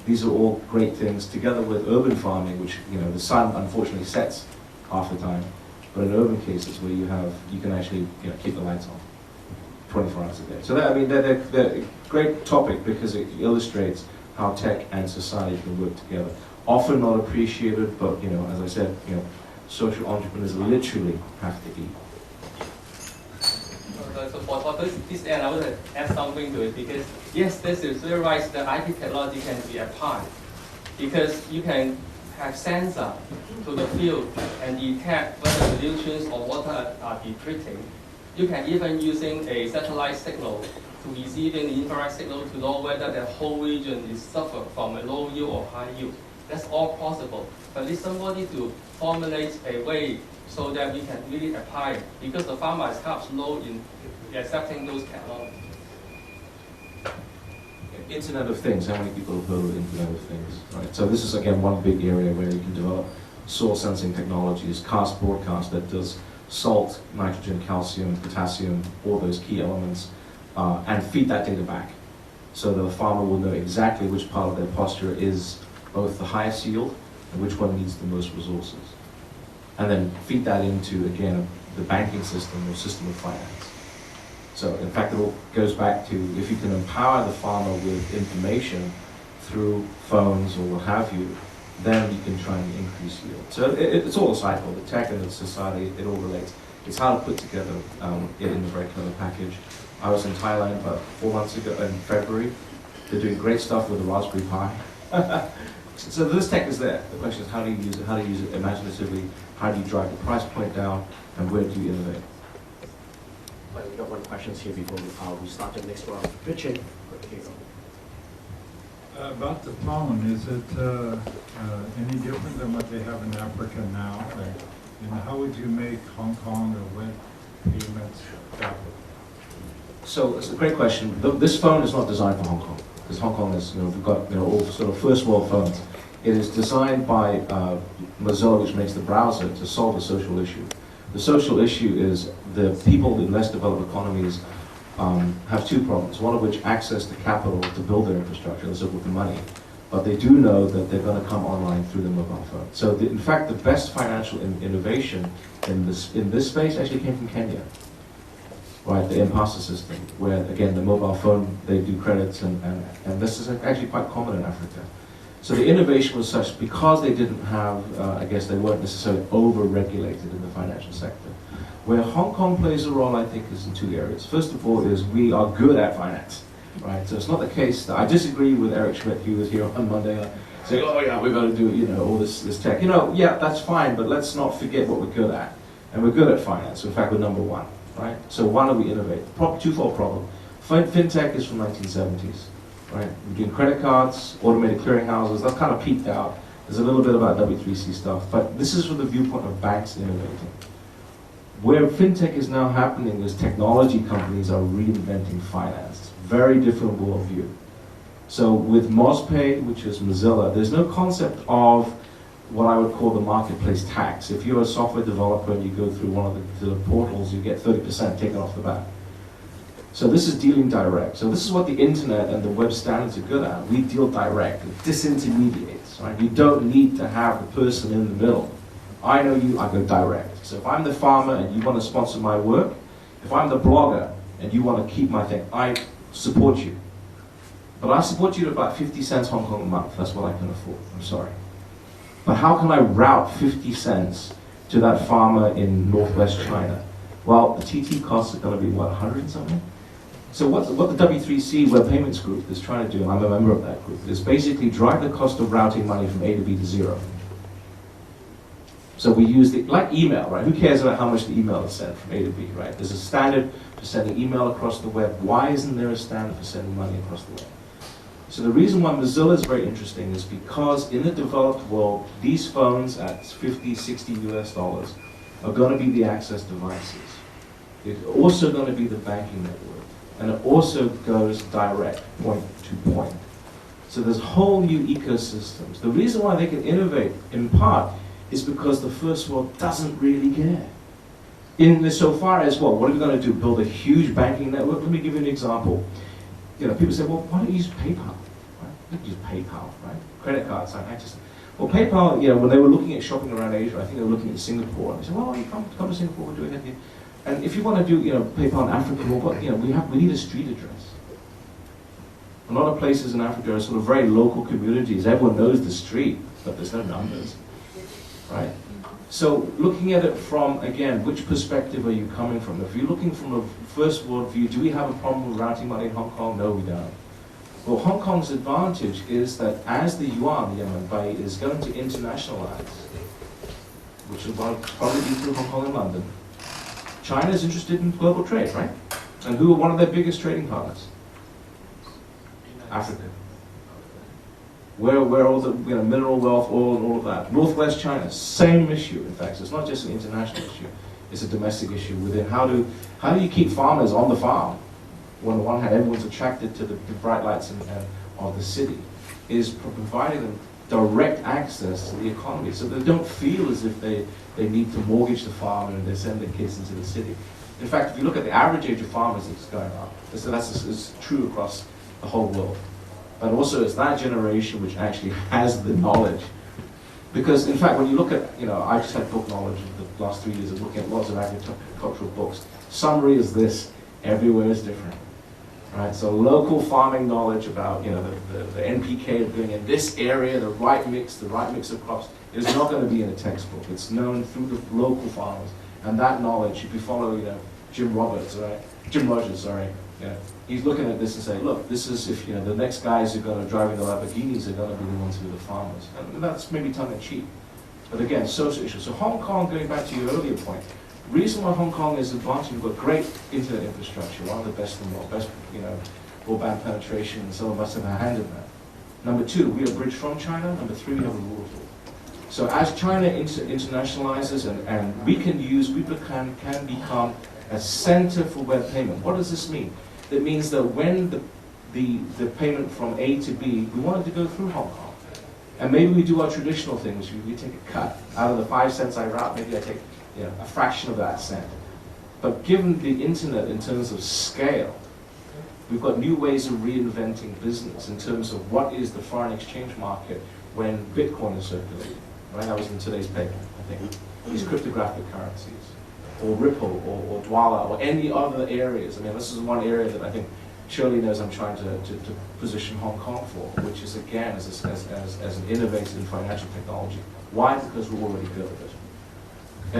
S3: These are all great things, together with urban farming, which the sun unfortunately sets half the time. But in urban cases where you can actually keep the lights on 24 hours a day. So they're a great topic because it illustrates how tech and society can work together. Often not appreciated, but as I said, social entrepreneurs literally have to eat.
S6: So for this end, I would add something to it because yes, this is very right. The IP technology can be applied because you can have sensor to the field and detect whether the nutrients or water are depleting. You can even using a satellite signal to receiving the infrared signal to know whether the whole region is suffer from a low yield or high yield. That's all possible. But need somebody to formulate a way so that we can really apply it because the farmer is half slow in accepting those technologies.
S3: Internet of Things, how many people have heard of Internet of Things? Right. So this is again one big area where you can develop soil sensing technologies, cast broadcast that does salt, nitrogen, calcium, potassium, all those key elements, and feed that data back. So the farmer will know exactly which part of their pasture is both the highest yield and which one needs the most resources. And then feed that into, again, the banking system or system of finance. So in fact, it all goes back to if you can empower the farmer with information through phones or what have you, then you can try and increase yield. So it's all a cycle. The tech and the society, it all relates. It's how to put together it in a very clever package. I was in Thailand about 4 months ago in February. They're doing great stuff with the Raspberry Pi. So this tech is there. The question is how do you use it? How do you use it imaginatively? How do you drive the price point down? And where do you innovate?
S2: Well, we got one question here before we start the next round. Richard, here you go.
S8: About the phone, is it any different than what they have in Africa now? And how would you make Hong Kong a web payments capital?
S3: So it's a great question. This phone is not designed for Hong Kong, because Hong Kong is, we've got all sort of first world phones. It is designed by Mozilla, which makes the browser, to solve a social issue. The social issue is the people in less developed economies have two problems, one of which access to capital to build their infrastructure, the so-called money, but they do know that they're going to come online through the mobile phone. So in fact, the best financial innovation in this space actually came from Kenya, right? The M-Pesa system, where again the mobile phone, they do credits, and this is actually quite common in Africa. So the innovation was such because they didn't have, I guess they weren't necessarily over-regulated in the financial sector. Where Hong Kong plays a role, I think, is in two areas. First of all, is we are good at finance, right? So it's not the case that I disagree with Eric Schmidt, who was here on Monday, saying, oh yeah, we've got to do, all this tech. Yeah, that's fine, but let's not forget what we're good at. And we're good at finance. In fact, we're number one, right? So why don't we innovate? Twofold problem. FinTech is from 1970s, right? We're doing credit cards, automated clearinghouses, that's kind of peaked out. There's a little bit about W3C stuff, but this is from the viewpoint of banks innovating. Where fintech is now happening is technology companies are reinventing finance. Very different worldview. So with MozPay, which is Mozilla, there's no concept of what I would call the marketplace tax. If you're a software developer and you go through one of the portals, you get 30% taken off the bat. So this is dealing direct. So this is what the internet and the web standards are good at. We deal direct. It disintermediates, right? You don't need to have the person in the middle. I know you, I go direct. So if I'm the farmer and you want to sponsor my work, if I'm the blogger and you want to keep my thing, I support you. But I support you at about 50 cents Hong Kong a month. That's what I can afford. I'm sorry. But how can I route 50 cents to that farmer in northwest China? Well, the TT costs are going to be, what, 100 and something? So what the W3C Web Payments Group is trying to do, and I'm a member of that group, is basically drive the cost of routing money from A to B to zero. So we use like email, right? Who cares about how much the email is sent from A to B, right? There's a standard for sending email across the web. Why isn't there a standard for sending money across the web? So the reason why Mozilla is very interesting is because in the developed world, these phones at 50, 60 US dollars are going to be the access devices. It's also going to be the banking network. And it also goes direct, point to point. So there's whole new ecosystems. The reason why they can innovate, in part, is because the first world doesn't really care. So far as, well, what are we going to do? Build a huge banking network? Let me give you an example. People say, well, why don't you use PayPal? Right? You can use PayPal, right? Credit cards, well, PayPal, when they were looking at shopping around Asia, I think they were looking at Singapore. And they said, well, you come to Singapore, we'll do it here. And if you want to do, PayPal in Africa, well, we need a street address. A lot of places in Africa are sort of very local communities. Everyone knows the street, but there's no numbers. Right? So looking at it from, again, which perspective are you coming from? If you're looking from a first world view, do we have a problem with routing money in Hong Kong? No, we don't. Well, Hong Kong's advantage is that as the yuan, the renminbi, is going to internationalize, which will probably be through Hong Kong and London, China is interested in global trade, right? And who are one of their biggest trading partners? Africa. Where all the mineral wealth, oil, and all of that. Northwest China, same issue. In fact, so it's not just an international issue; it's a domestic issue within. How do you keep farmers on the farm when on one hand everyone's attracted to the bright lights of the city? Is providing them direct access to the economy, so they don't feel as if they need to mortgage the farm and they send their kids into the city. In fact, if you look at the average age of farmers, it's going up. So that's true across the whole world. But also it's that generation which actually has the knowledge. Because in fact, when you look at, I just had book knowledge of the last 3 years of looking at lots of agricultural books. Summary is this, everywhere is different. Right? So local farming knowledge about, the NPK of doing in this area, the right mix of crops, is not going to be in a textbook. It's known through the local farmers. And that knowledge, if you follow, Jim Rogers, he's looking at this and saying, look, this is if the next guys who are going to drive in the Lamborghinis are going to be the ones who are the farmers. And that's maybe tongue-in-cheek. But again, social issues. So Hong Kong, going back to your earlier point, the reason why Hong Kong is advanced, we've got great internet infrastructure, one of the best in the world, best broadband penetration, and some of us have a hand in that. Number two, we are a bridge from China. Number three, we have a rule of law. So as China internationalizes and we can become a center for web payment. What does this mean? It means that when the payment from A to B, we want it to go through Hong Kong. And maybe we do our traditional things. We take a cut. Out of the 5 cents I route, maybe I take a fraction of that cent. But given the internet in terms of scale, we've got new ways of reinventing business in terms of what is the foreign exchange market when Bitcoin is circulating. Right? That was in today's paper, I think. These cryptographic currencies, or Ripple, or Dwala, or any other areas. I mean, this is one area that I think Shirley knows I'm trying to position Hong Kong for, which is, again, as an innovator in financial technology. Why? Because we're already good at it.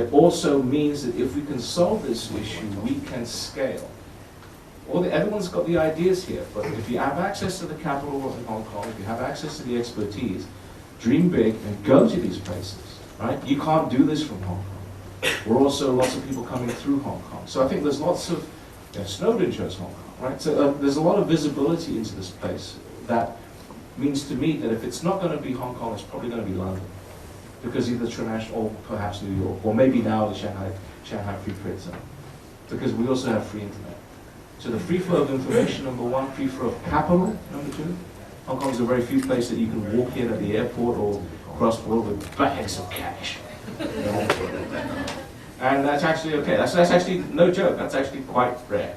S3: It also means that if we can solve this issue, we can scale. Everyone's got the ideas here, but if you have access to the capital in Hong Kong, if you have access to the expertise, dream big and go to these places, right? You can't do this from Hong Kong. We're also lots of people coming through Hong Kong. So I think there's lots of, Snowden chose Hong Kong, right? So there's a lot of visibility into this place. That means to me that if it's not going to be Hong Kong, it's probably going to be London. Because either international, or perhaps New York, or maybe now the Shanghai Free Trade Zone. Because we also have free internet. So the free flow of information, number one, free flow of capital, number two. Hong Kong is a very few places that you can walk in at the airport or cross border with bags of cash. And that's actually okay. That's actually no joke. That's actually quite rare.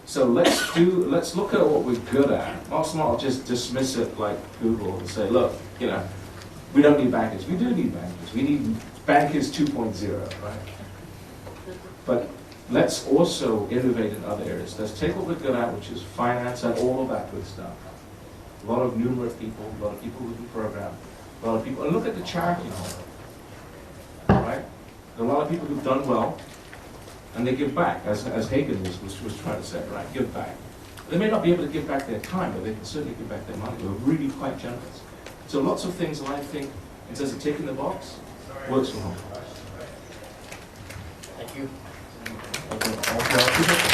S3: So let's look at what we're good at. Let's not just dismiss it like Google and say, look, we don't need bankers. We do need bankers. We need bankers 2.0, right? But let's also innovate in other areas. Let's take what we're good at, which is finance and all of that good stuff. A lot of numerous people, a lot of people who can program, a lot of people, and look at the charity model, right? There are a lot of people who've done well, and they give back, as Haggen was trying to say, right? Give back. They may not be able to give back their time, but they can certainly give back their money. They're really quite generous. So lots of things that I think, in terms of ticking the box, works for Hong Kong.
S1: Thank you.
S3: Okay.